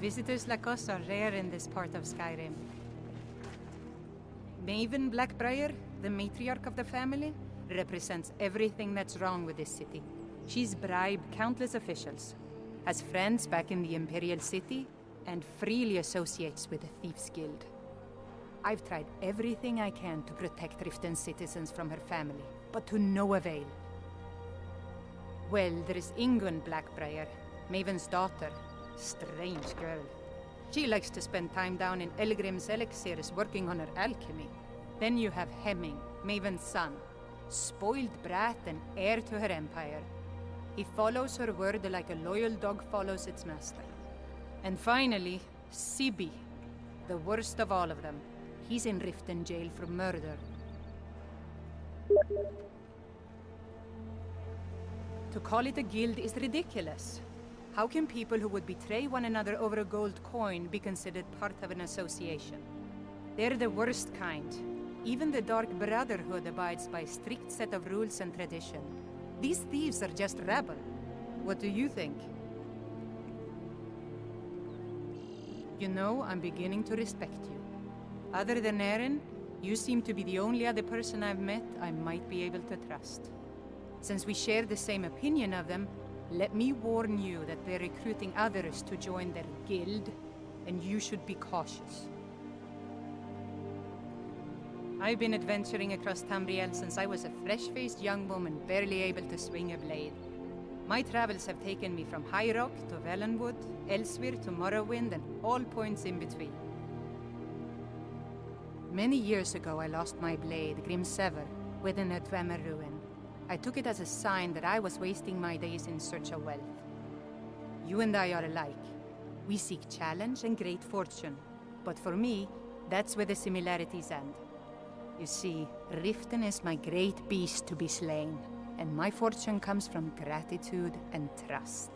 Visitors like us are rare in this part of Skyrim. Maven Blackbriar, the matriarch of the family, represents everything that's wrong with this city. She's bribed countless officials, has friends back in the Imperial City, and freely associates with the Thieves' Guild. I've tried everything I can to protect Riften's citizens from her family, but to no avail. Well, there is Ingun Blackbriar, Maven's daughter. Strange girl. She likes to spend time down in Elgrim's elixirs working on her alchemy. Then you have Hemming, Maven's son. Spoiled brat and heir to her empire. He follows her word like a loyal dog follows its master. And finally, Sibi, the worst of all of them. He's in Riften jail for murder. To call it a guild is ridiculous. How can people who would betray one another over a gold coin be considered part of an association? They're the worst kind. Even the Dark Brotherhood abides by a strict set of rules and tradition. These thieves are just rabble. What do you think? You know, I'm beginning to respect you. Other than Eren, you seem to be the only other person I've met I might be able to trust. Since we share the same opinion of them, let me warn you that they're recruiting others to join their guild, and you should be cautious. I've been adventuring across Tamriel since I was a fresh-faced young woman barely able to swing a blade. My travels have taken me from High Rock to Valenwood, Elsewhere to Morrowind, and all points in between. Many years ago, I lost my blade, Grimsever, within a Dwemer ruin. I took it as a sign that I was wasting my days in search of wealth. You and I are alike. We seek challenge and great fortune. But for me, that's where the similarities end. You see, Riften is my great beast to be slain, and my fortune comes from gratitude and trust.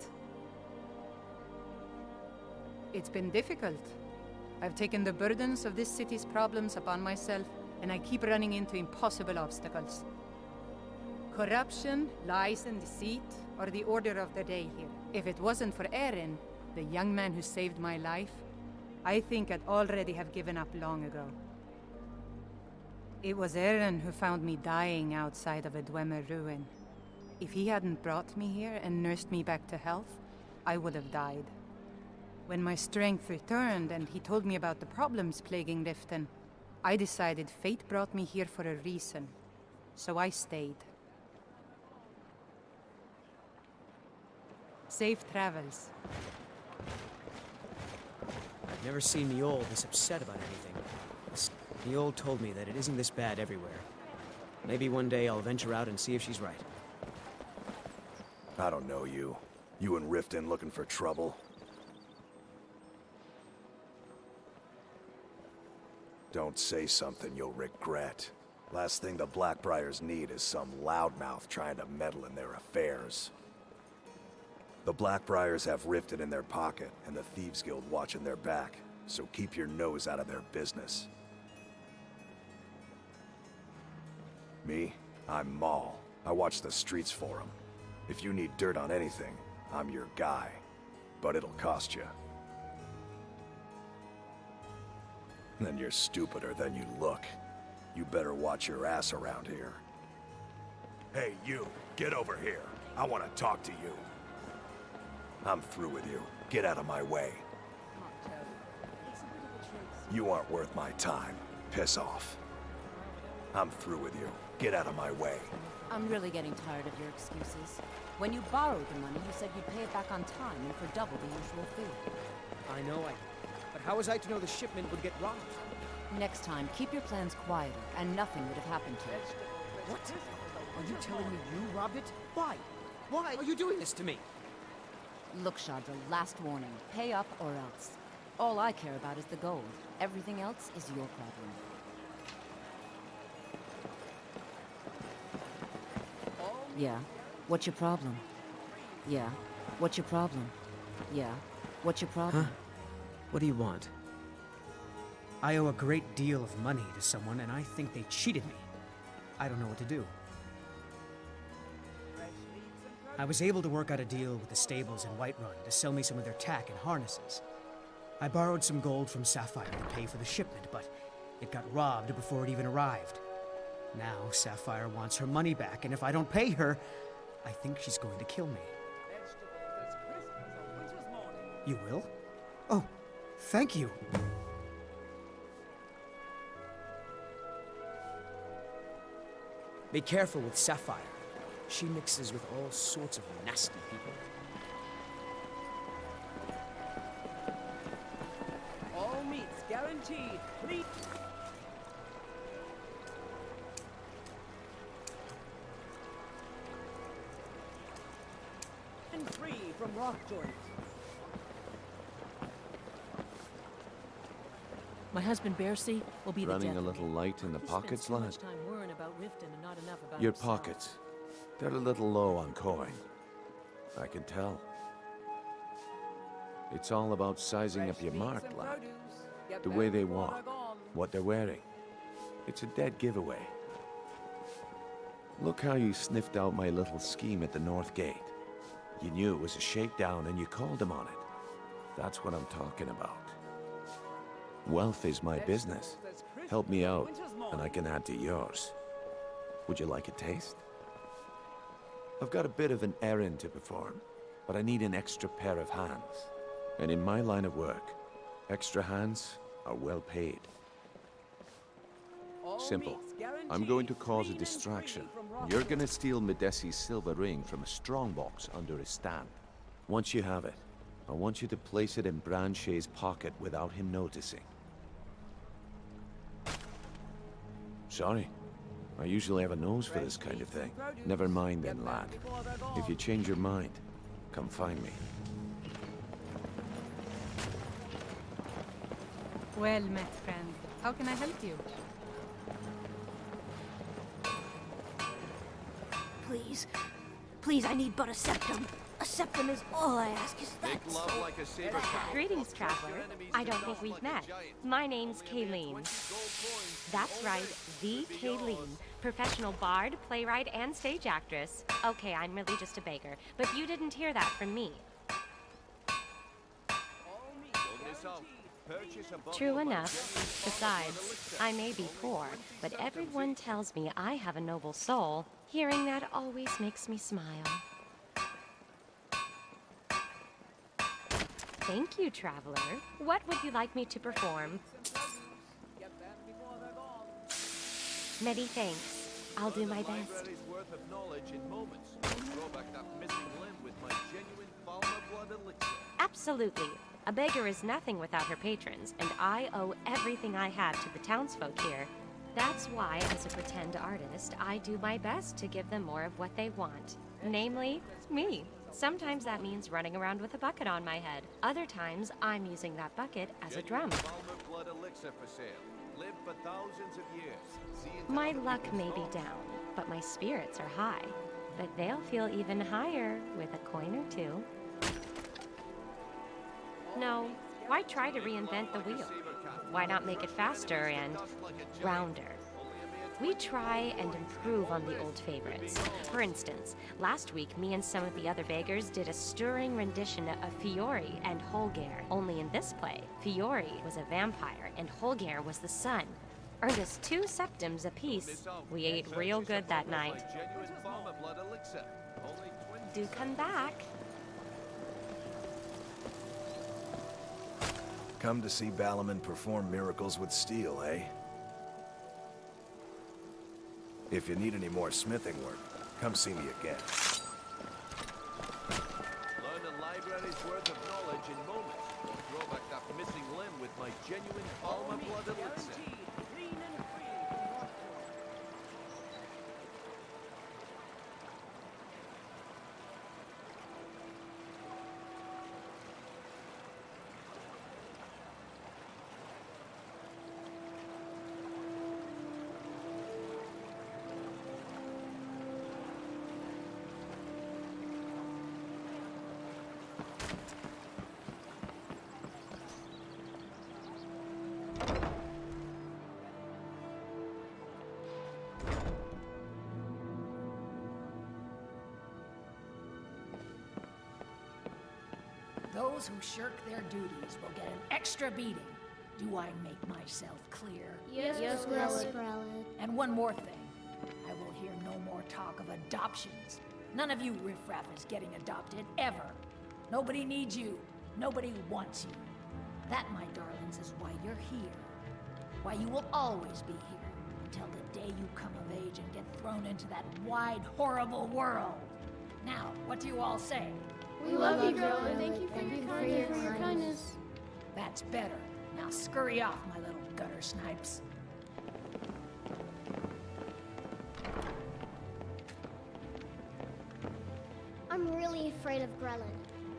It's been difficult. I've taken the burdens of this city's problems upon myself, and I keep running into impossible obstacles. Corruption, lies and deceit are the order of the day here. If it wasn't for Erin, the young man who saved my life, I think I'd already have given up long ago. It was Erin who found me dying outside of a Dwemer ruin. If he hadn't brought me here and nursed me back to health, I would have died. When my strength returned and he told me about the problems plaguing Riften, I decided fate brought me here for a reason. So I stayed. Safe travels. I've never seen Niol this upset about anything. Niol told me that it isn't this bad everywhere. Maybe one day I'll venture out and see if she's right. I don't know you. You and Riften looking for trouble? Don't say something you'll regret. Last thing the Blackbriars need is some loudmouth trying to meddle in their affairs. The Blackbriars have Riften in their pocket, and the Thieves Guild watching their back, so keep your nose out of their business. Me? I'm Maul. I watch the streets for them. If you need dirt on anything, I'm your guy. But it'll cost you. Then you're stupider than you look. You better watch your ass around here. Hey, you! Get over here! I want to talk to you. I'm through with you. Get out of my way. You aren't worth my time. Piss off. I'm through with you. Get out of my way. I'm really getting tired of your excuses. When you borrowed the money, you said you'd pay it back on time and for double the usual fee. I know but how was I to know the shipment would get robbed? Next time, keep your plans quieter, and nothing would have happened to it. What? Are you telling me you robbed it? Why? Why are you doing this to me? Look, Chandra, last warning. Pay up or else. All I care about is the gold. Everything else is your problem. Yeah? What's your problem? Yeah? What's your problem? Yeah? What's your problem? Huh? What do you want? I owe a great deal of money to someone, and I think they cheated me. I don't know what to do. I was able to work out a deal with the stables in Whiterun to sell me some of their tack and harnesses. I borrowed some gold from Sapphire to pay for the shipment, but it got robbed before it even arrived. Now Sapphire wants her money back, and if I don't pay her, I think she's going to kill me. You will? Oh, thank you. Be careful with Sapphire. She mixes with all sorts of nasty people. All meats guaranteed. Please. And free from rock joints. My husband Bercy will be Running the a death little light in the pockets, lad? Time worrying about Riften and not enough about Your himself. pockets. They're a little low on coin. I can tell. It's all about sizing up your mark, lad. The way they walk, what they're wearing. It's a dead giveaway. Look how you sniffed out my little scheme at the North Gate. You knew it was a shakedown and you called him on it. That's what I'm talking about. Wealth is my business. Help me out, and I can add to yours. Would you like a taste? I've got a bit of an errand to perform, but I need an extra pair of hands. And in my line of work, extra hands are well paid. Simple. I'm going to cause a distraction. You're gonna steal Medesi's silver ring from a strongbox under his stand. Once you have it, I want you to place it in Branchay's pocket without him noticing. Sorry. I usually have a nose for this kind of thing. Never mind then, lad. If you change your mind, come find me. Well met, friend. How can I help you? Please. Please, I need but a septum. A septum is all I ask. Is that Make love like a saber cat. Greetings, traveler. I don't think we've met. My name's Kayleen. That's right, the Kayleen. Professional bard, playwright, and stage actress. Okay, I'm really just a beggar, but you didn't hear that from me. True enough. Besides, I may be poor, but everyone tells me I have a noble soul. Hearing that always makes me smile. Thank you, traveler. What would you like me to perform? Many thanks. I'll do my best. Absolutely. A beggar is nothing without her patrons, and I owe everything I have to the townsfolk here. That's why, as a pretend artist, I do my best to give them more of what they want. Namely, me. Sometimes that means running around with a bucket on my head. Other times, I'm using that bucket as a drum. My luck may be down, but my spirits are high. But they'll feel even higher with a coin or two. No, why try to reinvent the wheel? Why not make it faster and rounder? We try and improve on the old favorites. For instance, last week, me and some of the other beggars did a stirring rendition of Fiore and Holger. Only in this play, Fiore was a vampire and Holger was the sun. Earned us 2 septums apiece. We ate real good that night. Do come back. Come to see Balaman perform miracles with steel, eh? If you need any more smithing work, come see me again. Learn a library's worth of knowledge in moments. Throw back that missing limb with my genuine alma blood elixir. Those who shirk their duties will get an extra beating. Do I make myself clear? Yes, Grelod. And one more thing. I will hear no more talk of adoptions. None of you riffraff is getting adopted, ever. Nobody needs you. Nobody wants you. That, my darlings, is why you're here. Why you will always be here, until the day you come of age and get thrown into that wide, horrible world. Now, what do you all say? We love you, Grelod. Thank you for your kindness. That's better. Now scurry off, my little gutter snipes. I'm really afraid of Grelod.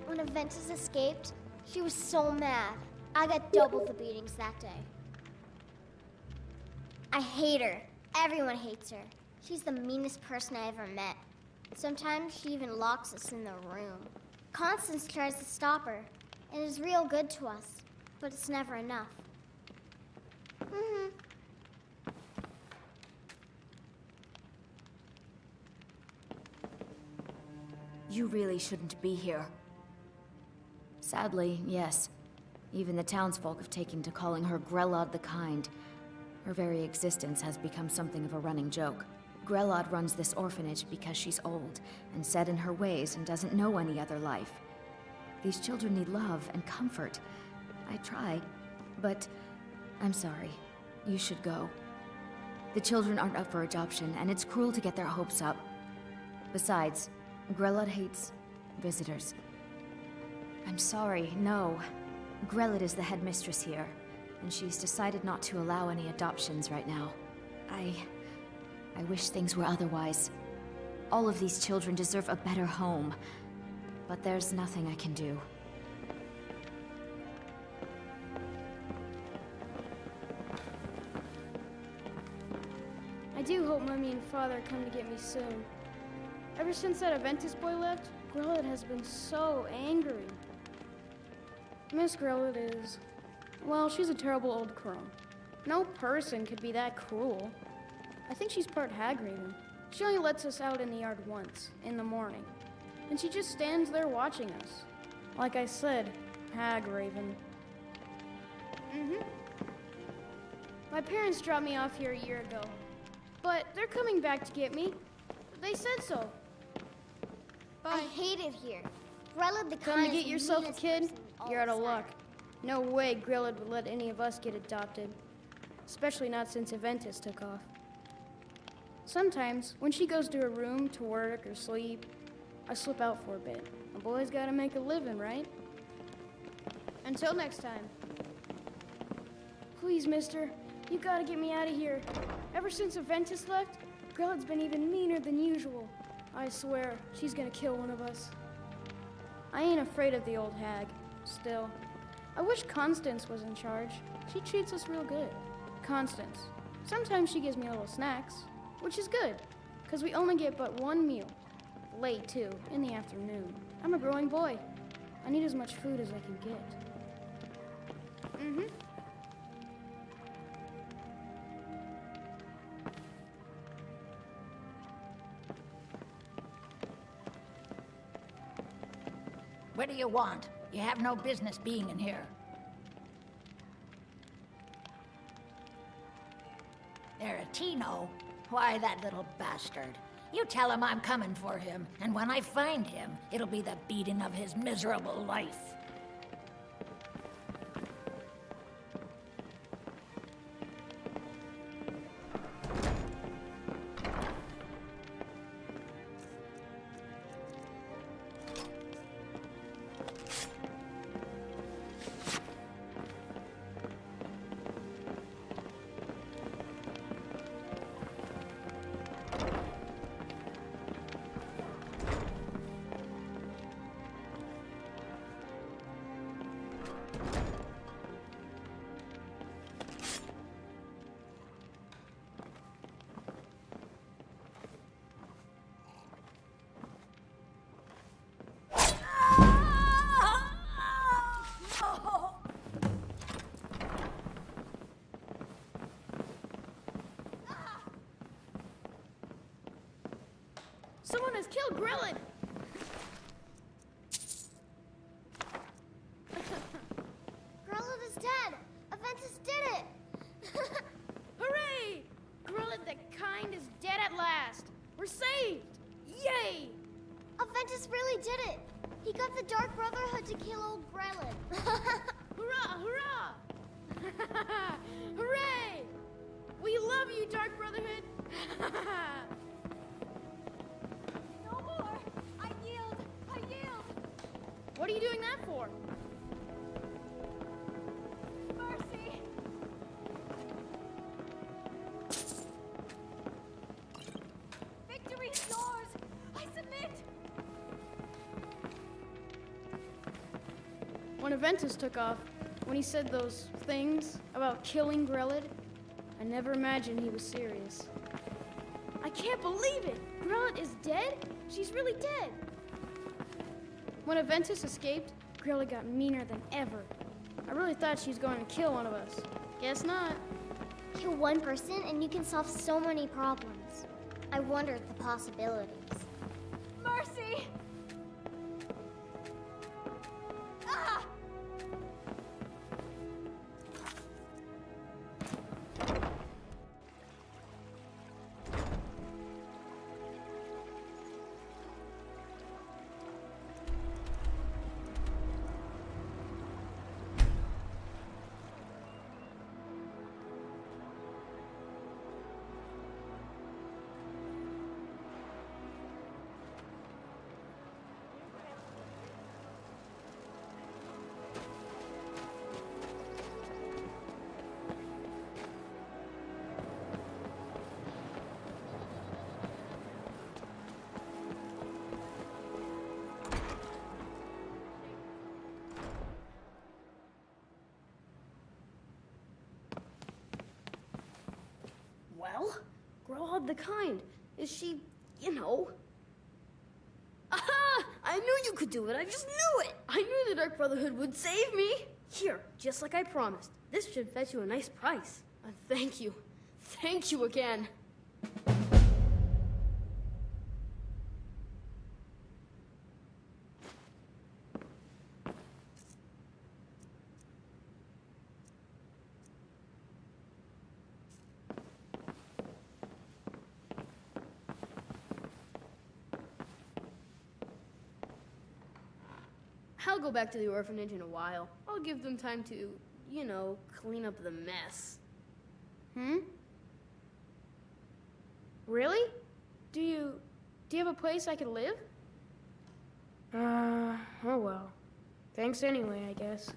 When Aventus escaped, she was so mad. I got double the beatings that day. I hate her. Everyone hates her. She's the meanest person I ever met. Sometimes she even locks us in the room. Constance tries to stop her, and is real good to us, but it's never enough. You really shouldn't be here. Sadly, yes. Even the townsfolk have taken to calling her Grelod the Kind. Her very existence has become something of a running joke. Grelod runs this orphanage because she's old and set in her ways and doesn't know any other life. These children need love and comfort. I try, but I'm sorry. You should go. The children aren't up for adoption, and it's cruel to get their hopes up. Besides, Grelod hates visitors. I'm sorry, no. Grelod is the headmistress here, and she's decided not to allow any adoptions right now. I wish things were otherwise. All of these children deserve a better home. But there's nothing I can do. I do hope Mommy and Father come to get me soon. Ever since that Aventus boy left, Grellet has been so angry. Miss Grellet is... well, she's a terrible old crone. No person could be that cruel. I think she's part Hagraven. She only lets us out in the yard once, in the morning. And she just stands there watching us. Like I said, Hagraven. My parents dropped me off here a year ago. But they're coming back to get me. They said so. Bye. I hate it here. Grellet the Come to kind get is yourself a meanest kid? person in You're out of all luck. No way Grellet would let any of us get adopted. Especially not since Aventus took off. Sometimes, when she goes to her room to work or sleep, I slip out for a bit. A boy's gotta make a living, right? Until next time. Please, mister, you gotta get me out of here. Ever since Aventus left, Grellet's been even meaner than usual. I swear, she's gonna kill one of us. I ain't afraid of the old hag, still. I wish Constance was in charge. She treats us real good. Constance. Sometimes she gives me little snacks, which is good, because we only get but one meal. Late, too, in the afternoon. I'm a growing boy. I need as much food as I can get. What do you want? You have no business being in here. Aretino? Why, that little bastard. You tell him I'm coming for him, and when I find him, it'll be the beating of his miserable life. Someone has killed Grellet! Grellet is dead! Aventus did it! Hooray! Grellet the kind is dead at last! We're saved! Yay! Aventus really did it! He got the Dark Brotherhood to kill old Grellet! Hurrah! Hurrah! Hooray! We love you, Dark Brotherhood! No more! I yield! I yield! What are you doing that for? Mercy! Victory is yours! I submit! When Aventus took off, when he said those things about killing Grellet, I never imagined he was serious. I can't believe it! Grellet is dead? She's really dead! When Aventus escaped, Grellet got meaner than ever. I really thought she was going to kill one of us. Guess not. Kill one person and you can solve so many problems. I wonder at the possibilities. Mercy! Ah! the kind. Is she, you know... Aha! I knew you could do it. I just knew it. I knew the Dark Brotherhood would save me. Here, just like I promised. This should fetch you a nice price. Thank you. Thank you again. I'll go back to the orphanage in a while. I'll give them time to, you know, clean up the mess. Really? Do you have a place I could live? Oh well. Thanks anyway, I guess.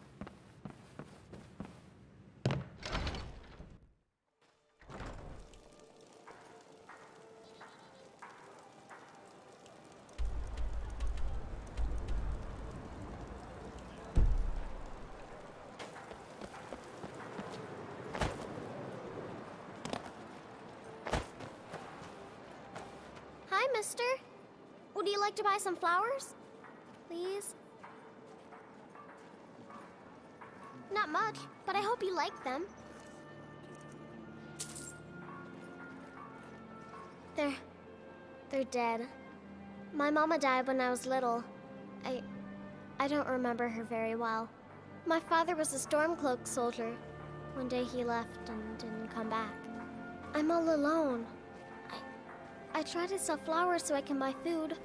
Hi, mister. Would you like to buy some flowers? Please? Not much, but I hope you like them. They're dead. My mama died when I was little. I don't remember her very well. My father was a Stormcloak soldier. One day he left and didn't come back. I'm all alone. I try to sell flowers so I can buy food.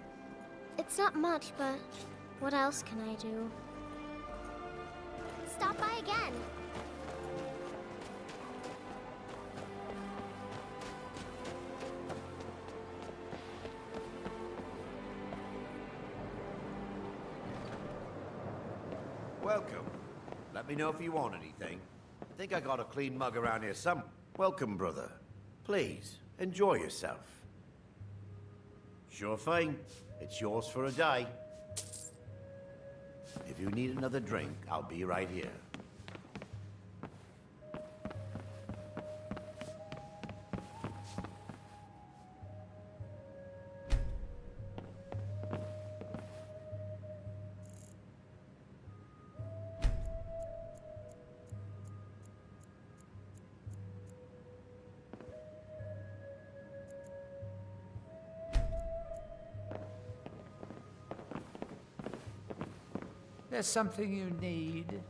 It's not much, but what else can I do? Stop by again. Welcome. Let me know if you want anything. I think I got a clean mug around here somewhere. Welcome, brother. Please, enjoy yourself. Sure thing. It's yours for a day. If you need another drink, I'll be right here. There's something you need.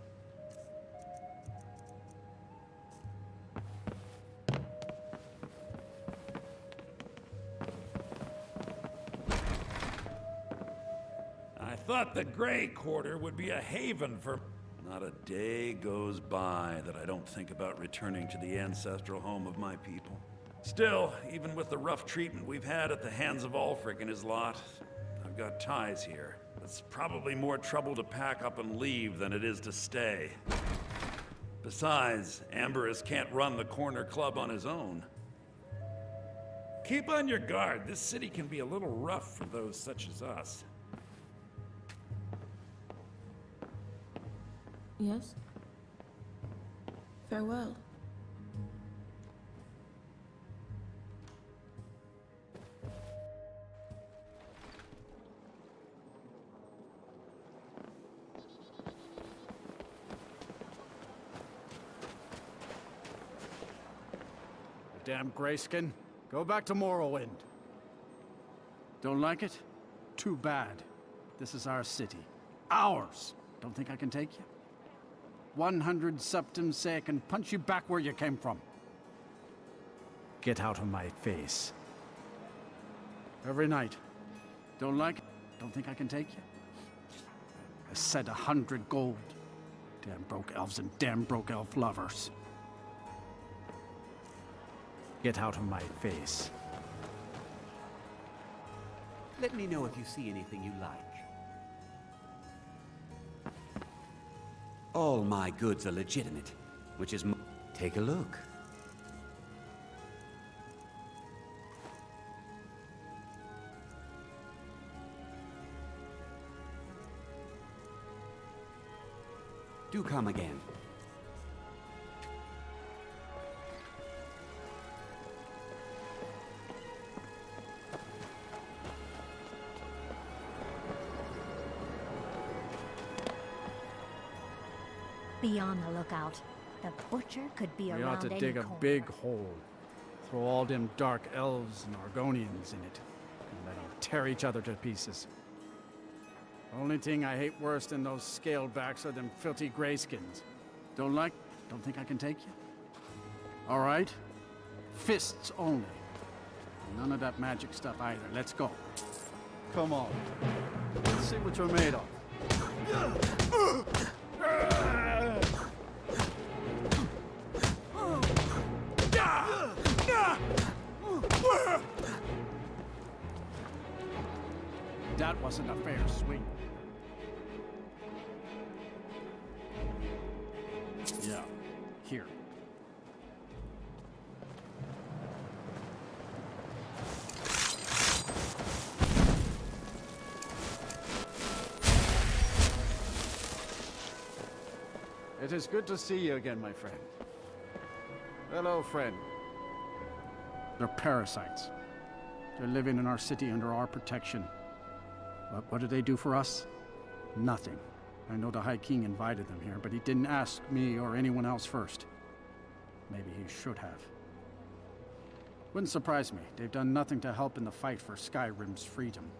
I thought the Grey Quarter would be a haven for... Not a day goes by that I don't think about returning to the ancestral home of my people. Still, even with the rough treatment we've had at the hands of Ulfric and his lot, I've got ties here. It's probably more trouble to pack up and leave than it is to stay. Besides, Amberus can't run the corner club on his own. Keep on your guard. This city can be a little rough for those such as us. Yes? Farewell. Damn grayskin. Go back to Morrowind. Don't like it? Too bad. This is our city. Ours! Don't think I can take you? 100 septims say I can punch you back where you came from. Get out of my face. Every night. Don't like it? Don't think I can take you? I said 100 gold. Damn broke elves and damn broke elf lovers. Get out of my face. Let me know if you see anything you like. All my goods are legitimate, which is... Take a look. Do come again. Be on the lookout. The butcher could be We around ought to any dig a corner. big hole. Throw all them dark elves and Argonians in it. And let them tear each other to pieces. Only thing I hate worse than those scalebacks are them filthy grayskins. Don't think I can take you? All right? Fists only. None of that magic stuff either. Let's go. Come on. Let's see what you're made of. That wasn't a fair swing. Yeah, here. It is good to see you again, my friend. Hello, friend. They're parasites. They're living in our city under our protection. But what do they do for us? Nothing. I know the High King invited them here, but he didn't ask me or anyone else first. Maybe he should have. Wouldn't surprise me. They've done nothing to help in the fight for Skyrim's freedom.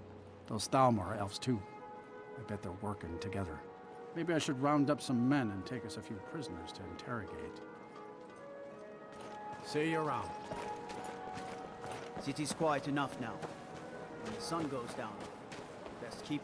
Those Thalmor are elves too. I bet they're working together. Maybe I should round up some men and take us a few prisoners to interrogate. See you around. City's quiet enough now. When the sun goes down, best keep...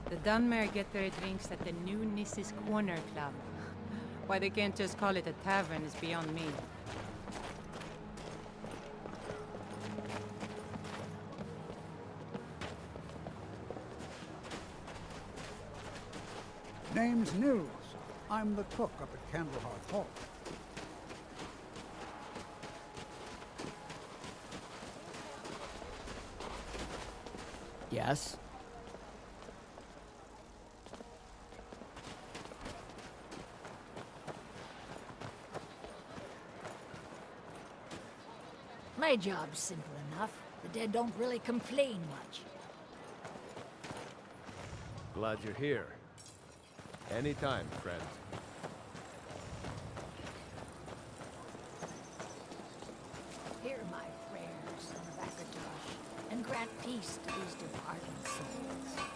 The Dunmer get their drinks at the new Nissa's Corner Club. Why they can't just call it a tavern is beyond me. Name's Nils. I'm the cook up at Candlehearth Hall. Yes? My job's simple enough. The dead don't really complain much. Glad you're here. Anytime, friend. Hear my prayers, son of Akatosh, and grant peace to these departing souls.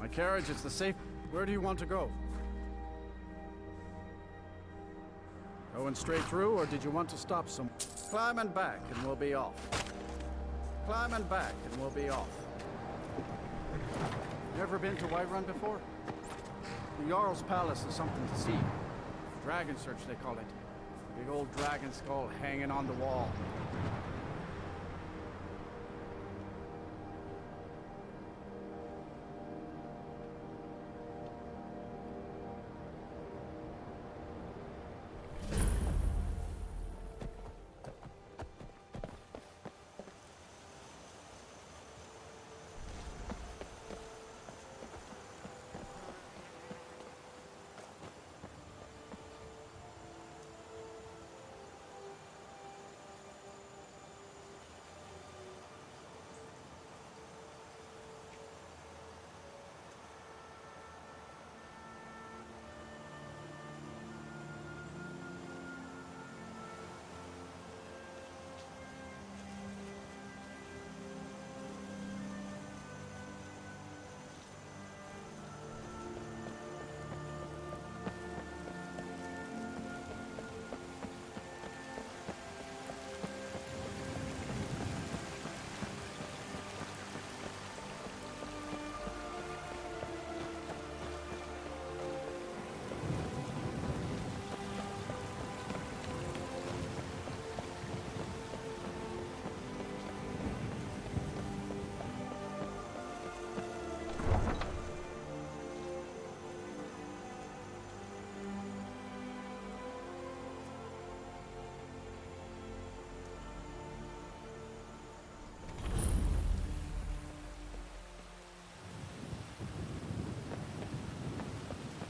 My carriage is the safe... Where do you want to go? Going straight through, or did you want to stop some... Climb and back, and we'll be off. Climb and back, and we'll be off. Never been to Whiterun before? The Jarl's Palace is something to see. Dragon Search, they call it. Big old dragon skull hanging on the wall.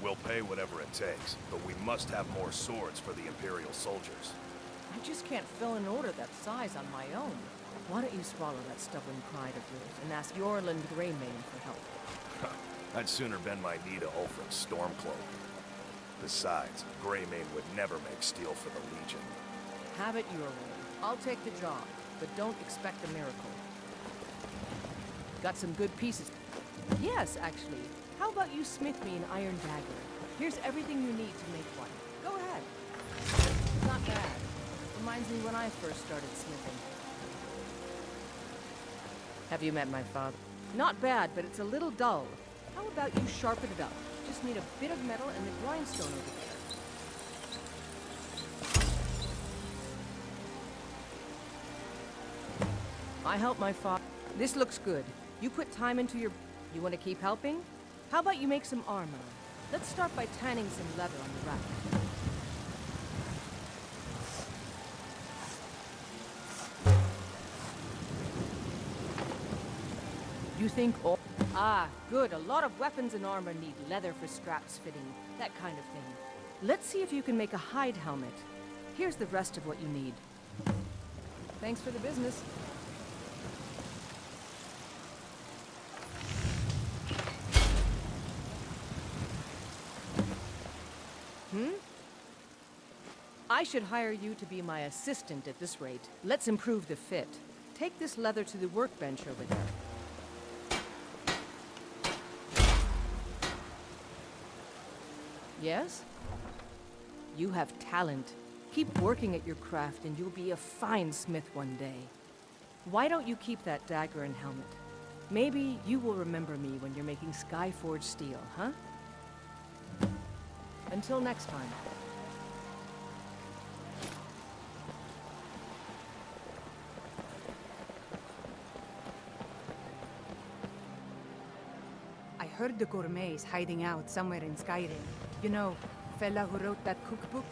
We'll pay whatever it takes, but we must have more swords for the Imperial soldiers. I just can't fill an order that size on my own. Why don't you swallow that stubborn pride of yours and ask Yorland Greymane for help? I'd sooner bend my knee to Ulfric's Stormcloak. Besides, Greymane would never make steel for the Legion. Have it your way. I'll take the job, but don't expect a miracle. Got some good pieces. Yes, actually. How about you smith me an iron dagger? Here's everything you need to make one. Go ahead. Not bad. Reminds me when I first started smithing. Have you met my father? Not bad, but it's a little dull. How about you sharpen it up? Just need a bit of metal and the grindstone over there. I help my father. This looks good. You put time into your... You want to keep helping? How about you make some armor? Let's start by tanning some leather on the rack. You think all... Ah, good. A lot of weapons and armor need leather for straps fitting, that kind of thing. Let's see if you can make a hide helmet. Here's the rest of what you need. Thanks for the business. I should hire you to be my assistant at this rate. Let's improve the fit. Take this leather to the workbench over there. Yes? You have talent. Keep working at your craft and you'll be a fine smith one day. Why don't you keep that dagger and helmet? Maybe you will remember me when you're making Skyforged steel, huh? Until next time. I heard the gourmet's hiding out somewhere in Skyrim. You know, fella who wrote that cookbook?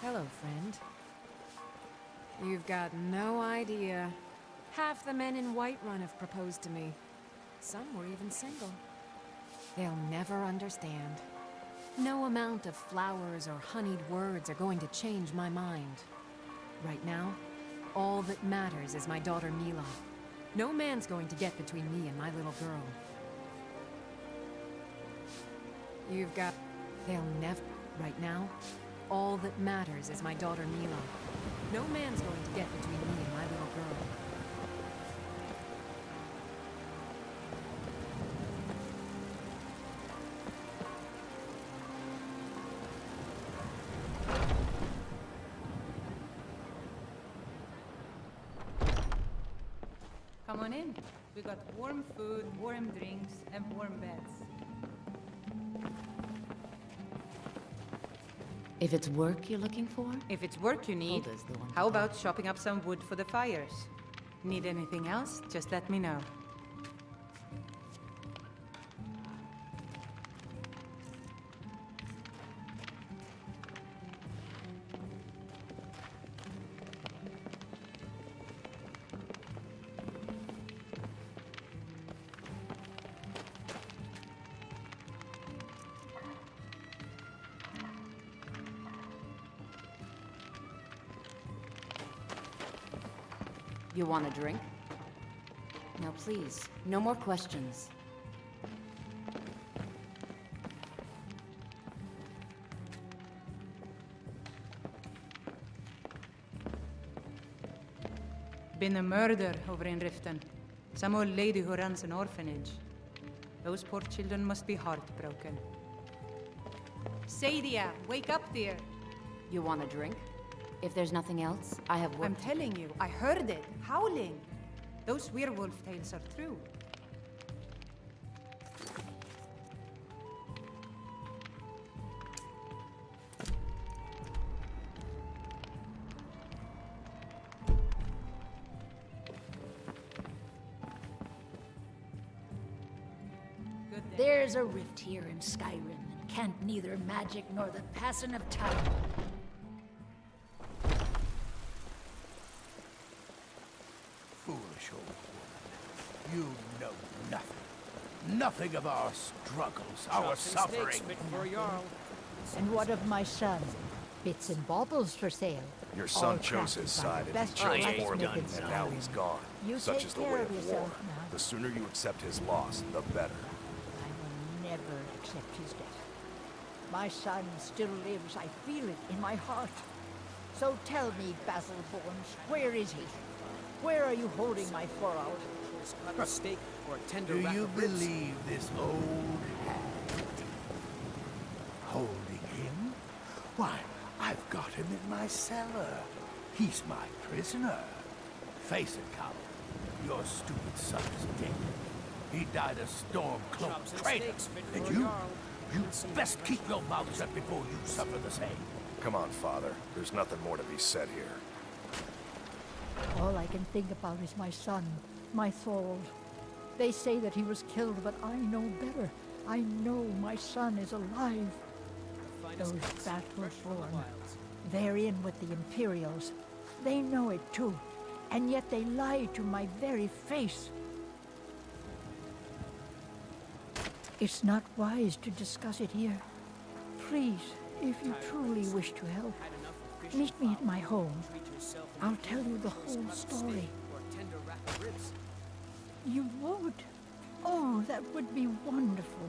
Hello, friend. You've got no idea. Half the men in Whiterun have proposed to me. Some were even single. They'll never understand. No amount of flowers or honeyed words are going to change my mind. Right now, all that matters is my daughter Mila. No man's going to get between me and my little girl. You've got... They'll never... Right now, all that matters is my daughter Mila. No man's going to get between me and my little girl. Come on in. We got warm food, warm drinks, and warm beds. If it's work you're looking for? If it's work you need, Hulda's the one to how call. about chopping up some wood for the fires? Need anything else? Just let me know. You want a drink? Now please, no more questions. Been a murder over in Riften. Some old lady who runs an orphanage. Those poor children must be heartbroken. Sadia, wake up, dear. You want a drink? If there's nothing else, I have work. I'm telling you, I heard it, howling. Those werewolf tales are true. There's a rift here in Skyrim, and can't neither magic nor the passing of time. Foolish old woman. You know nothing. Nothing of our struggles, our suffering. And what of my son? Bits and baubles for sale. Your son All chose his crafted by side the and he best chose blacksmith poorly, in and now he's Skyrim. gone. You Such take is the care way of of war. yourself now. The sooner you accept his loss, the better. I will never accept his death. My son still lives. I feel it in my heart. So tell me, Basil Bourne, where is he? Where are you holding my forearm? Cut a steak or a tender Do rack you of ribs. believe this old hag? Holding him? Why, I've got him in my cellar. He's my prisoner. Face it, coward. Your stupid son is dead. He died a storm-cloaked traitor. And you best keep your mouth shut before you suffer the same. Come on, Father. There's nothing more to be said here. All I can think about is my son, my Thord. They say that he was killed, but I know better. I know my son is alive. Those Battle-born, they're in with the Imperials. They know it too, and yet they lie to my very face. It's not wise to discuss it here. Please, if you truly wish to help, meet me at my home. I'll tell you the whole story. You would? Oh, that would be wonderful.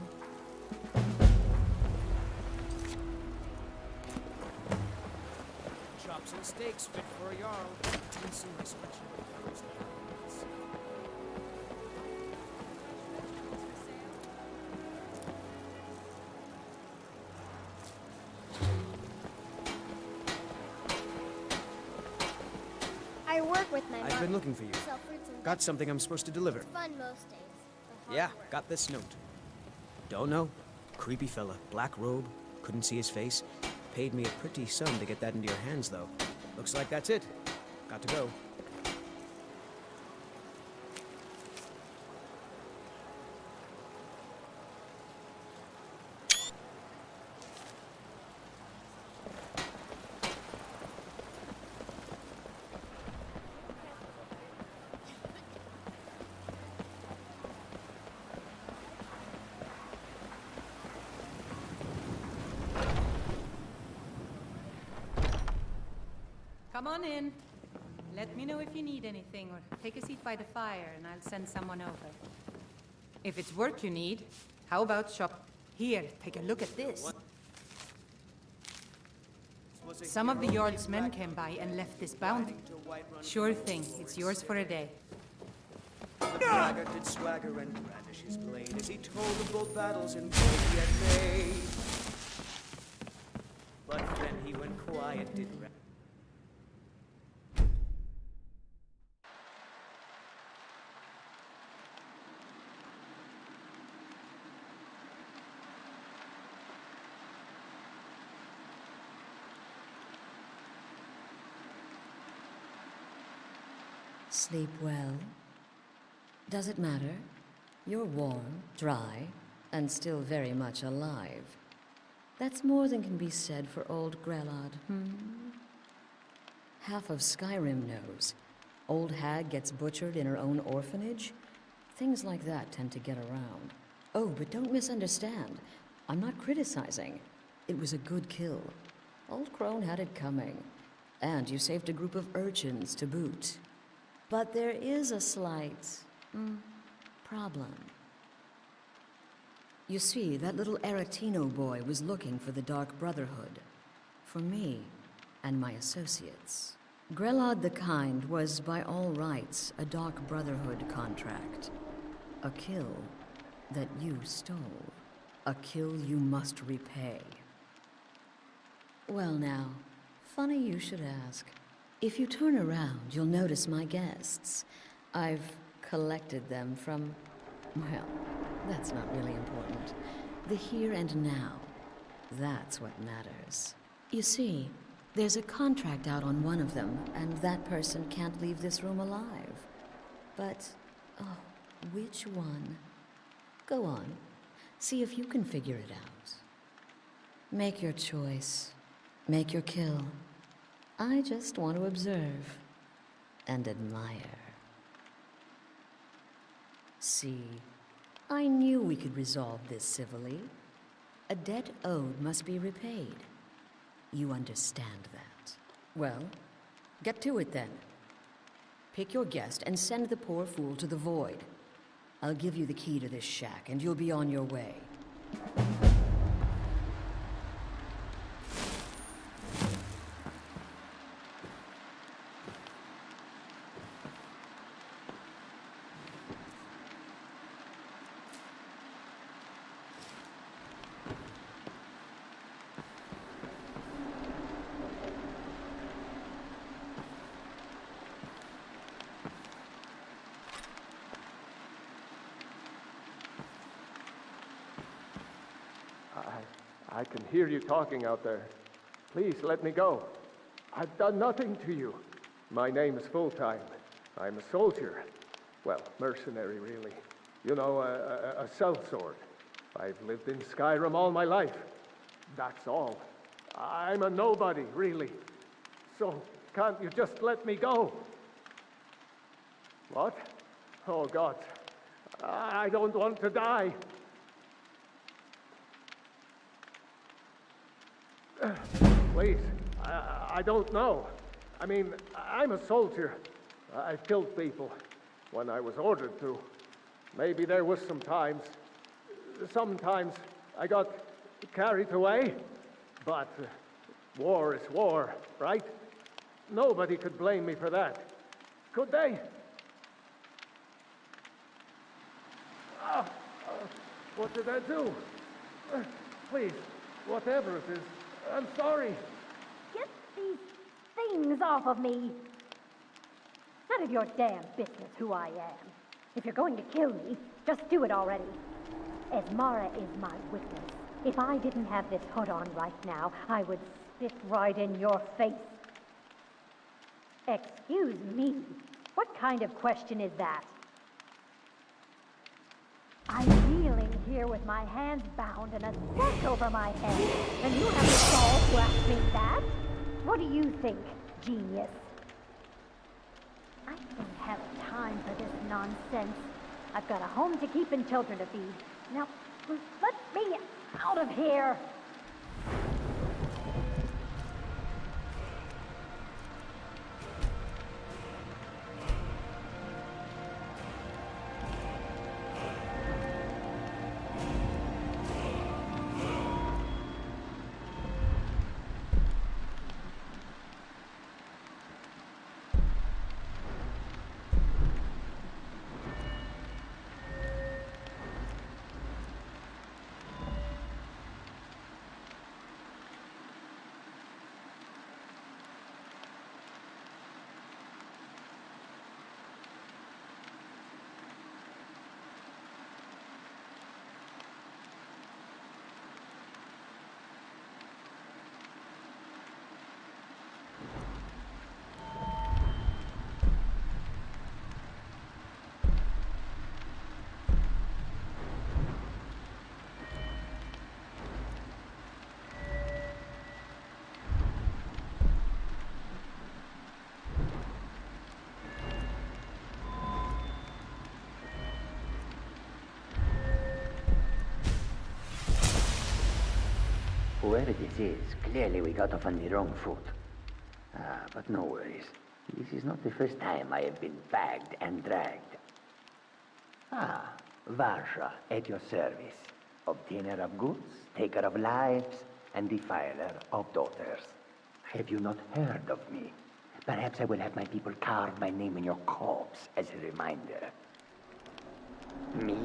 Chops and steaks fit for a jarl. Instant resurrection. I work with my mom. I've been looking for you. Sell fruits and Got something I'm supposed to deliver. It's fun most days. but hard Yeah, work. got this note. Don't know. Creepy fella. Black robe. Couldn't see his face. Paid me a pretty sum to get that into your hands, though. Looks like that's it. Got to go. Come on in. Let me know if you need anything, or take a seat by the fire and I'll send someone over. If it's work you need, how about shop... Here, take a look at this. Some of the Jarl's men came by and left this bounty. Sure thing, it's yours for a day. The braggart did swagger and brandish his blade as he told of both battles and both he had made. But then he went quiet, did Sleep well? Does it matter? You're warm, dry, and still very much alive. That's more than can be said for old Grelod, Half of Skyrim knows. Old hag gets butchered in her own orphanage. Things like that tend to get around. Oh, but don't misunderstand. I'm not criticizing. It was a good kill. Old Crone had it coming. And you saved a group of urchins to boot. But there is a slight problem. You see, that little Aretino boy was looking for the Dark Brotherhood. For me and my associates. Grelod the Kind was, by all rights, a Dark Brotherhood contract. A kill that you stole. A kill you must repay. Well now, funny you should ask. If you turn around, you'll notice my guests. I've collected them from, well, that's not really important. The here and now. That's what matters. You see, there's a contract out on one of them, and that person can't leave this room alive. But, oh, which one? Go on. See if you can figure it out. Make your choice. Make your kill. I just want to observe and admire. See, I knew we could resolve this civilly. A debt owed must be repaid. You understand that. Well, get to it then. Pick your guest and send the poor fool to the void. I'll give you the key to this shack and you'll be on your way. I can hear you talking out there. Please let me go. I've done nothing to you. My name is Full-Time. I'm a soldier. Well, mercenary, really. You know, a sellsword. I've lived in Skyrim all my life. That's all. I'm a nobody, really. So, can't you just let me go? What? Oh, God. I don't want to die. Please, I don't know. I mean, I'm a soldier. I've killed people when I was ordered to. Maybe there was sometimes I got carried away. But war is war, right? Nobody could blame me for that. Could they? What did I do? Please, whatever it is, I'm sorry. Get these things off of me. None of your damn business who I am. If you're going to kill me, just do it already. Esmara is my witness. If I didn't have this hood on right now, I would spit right in your face. Excuse me, what kind of question is that? I'm kneeling here with my hands bound and a sack over my head, and you have the gall to ask me that? What do you think, genius? I don't have time for this nonsense. I've got a home to keep and children to feed. Now, let me out of here! whoever this is, clearly we got off on the wrong foot. But no worries. This is not the first time I have been bagged and dragged. Varsha, at your service. Obtainer of goods, taker of lives, and defiler of daughters. Have you not heard of me? Perhaps I will have my people carve my name in your corpse as a reminder. Me?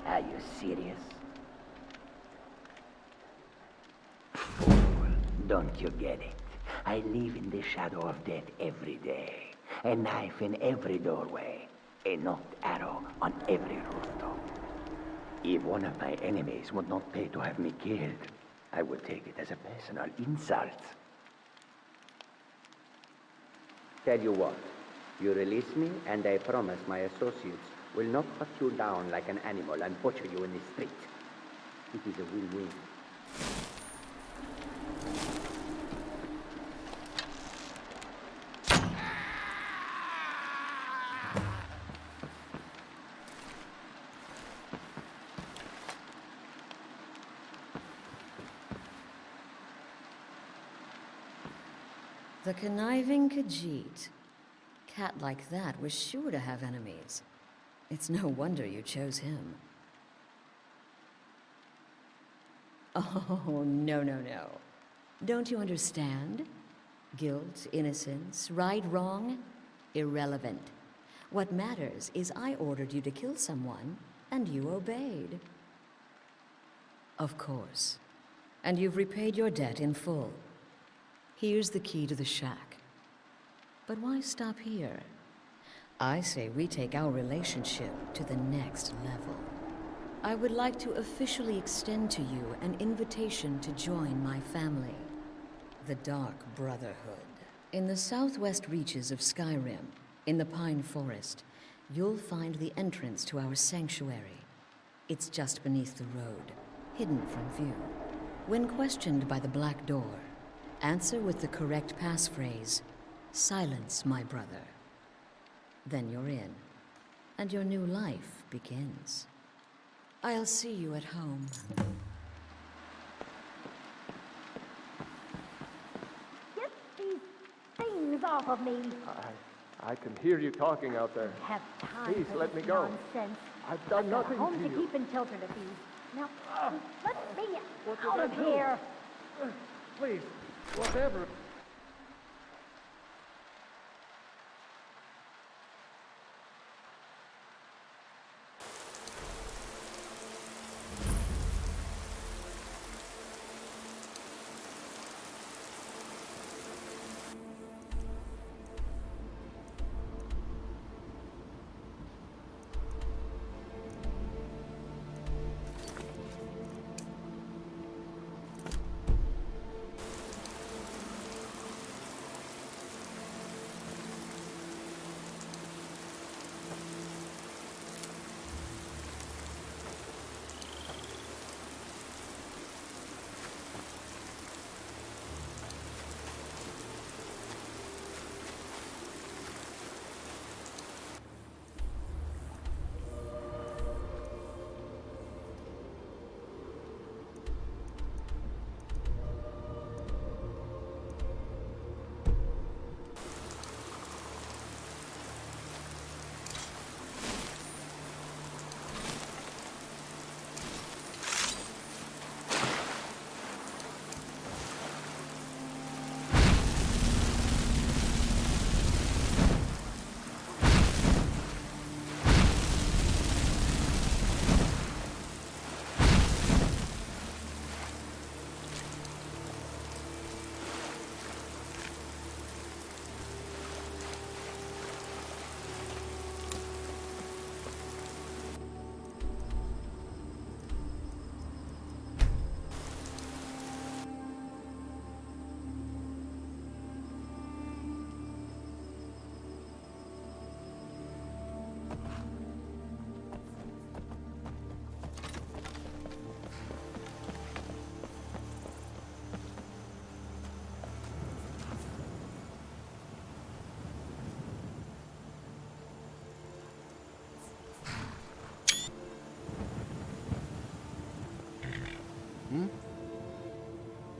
Are you serious? Fool, don't you get it? I live in the shadow of death every day. A knife in every doorway. A knocked arrow on every rooftop. If one of my enemies would not pay to have me killed, I would take it as a personal insult. Tell you what, you release me and I promise my associates will not cut you down like an animal and butcher you in the street. It is a win-win. The conniving Khajiit. Cat like that was sure to have enemies. It's no wonder you chose him. Oh, no, no, no. Don't you understand? Guilt, innocence, right, wrong, irrelevant. What matters is I ordered you to kill someone, and you obeyed. Of course. And you've repaid your debt in full. Here's the key to the shack. But why stop here? I say we take our relationship to the next level. I would like to officially extend to you an invitation to join my family, the Dark Brotherhood. In the southwest reaches of Skyrim, in the Pine Forest, you'll find the entrance to our sanctuary. It's just beneath the road, hidden from view. When questioned by the Black Door, answer with the correct passphrase, "Silence, my brother." Then you're in, and your new life begins. I'll see you at home. Get these things off of me. I can hear you talking out there. Have time Please, for let this me go. nonsense. I've done I've got nothing a home to to you. keep and children to feed. Now, let me What did out I of do? here. Please, whatever.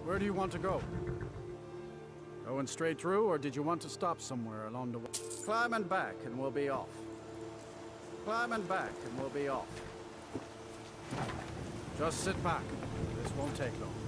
Where do you want to go? Going straight through, or did you want to stop somewhere along the way? Climb and back, and we'll be off. Climb and back, and we'll be off. Just sit back. This won't take long.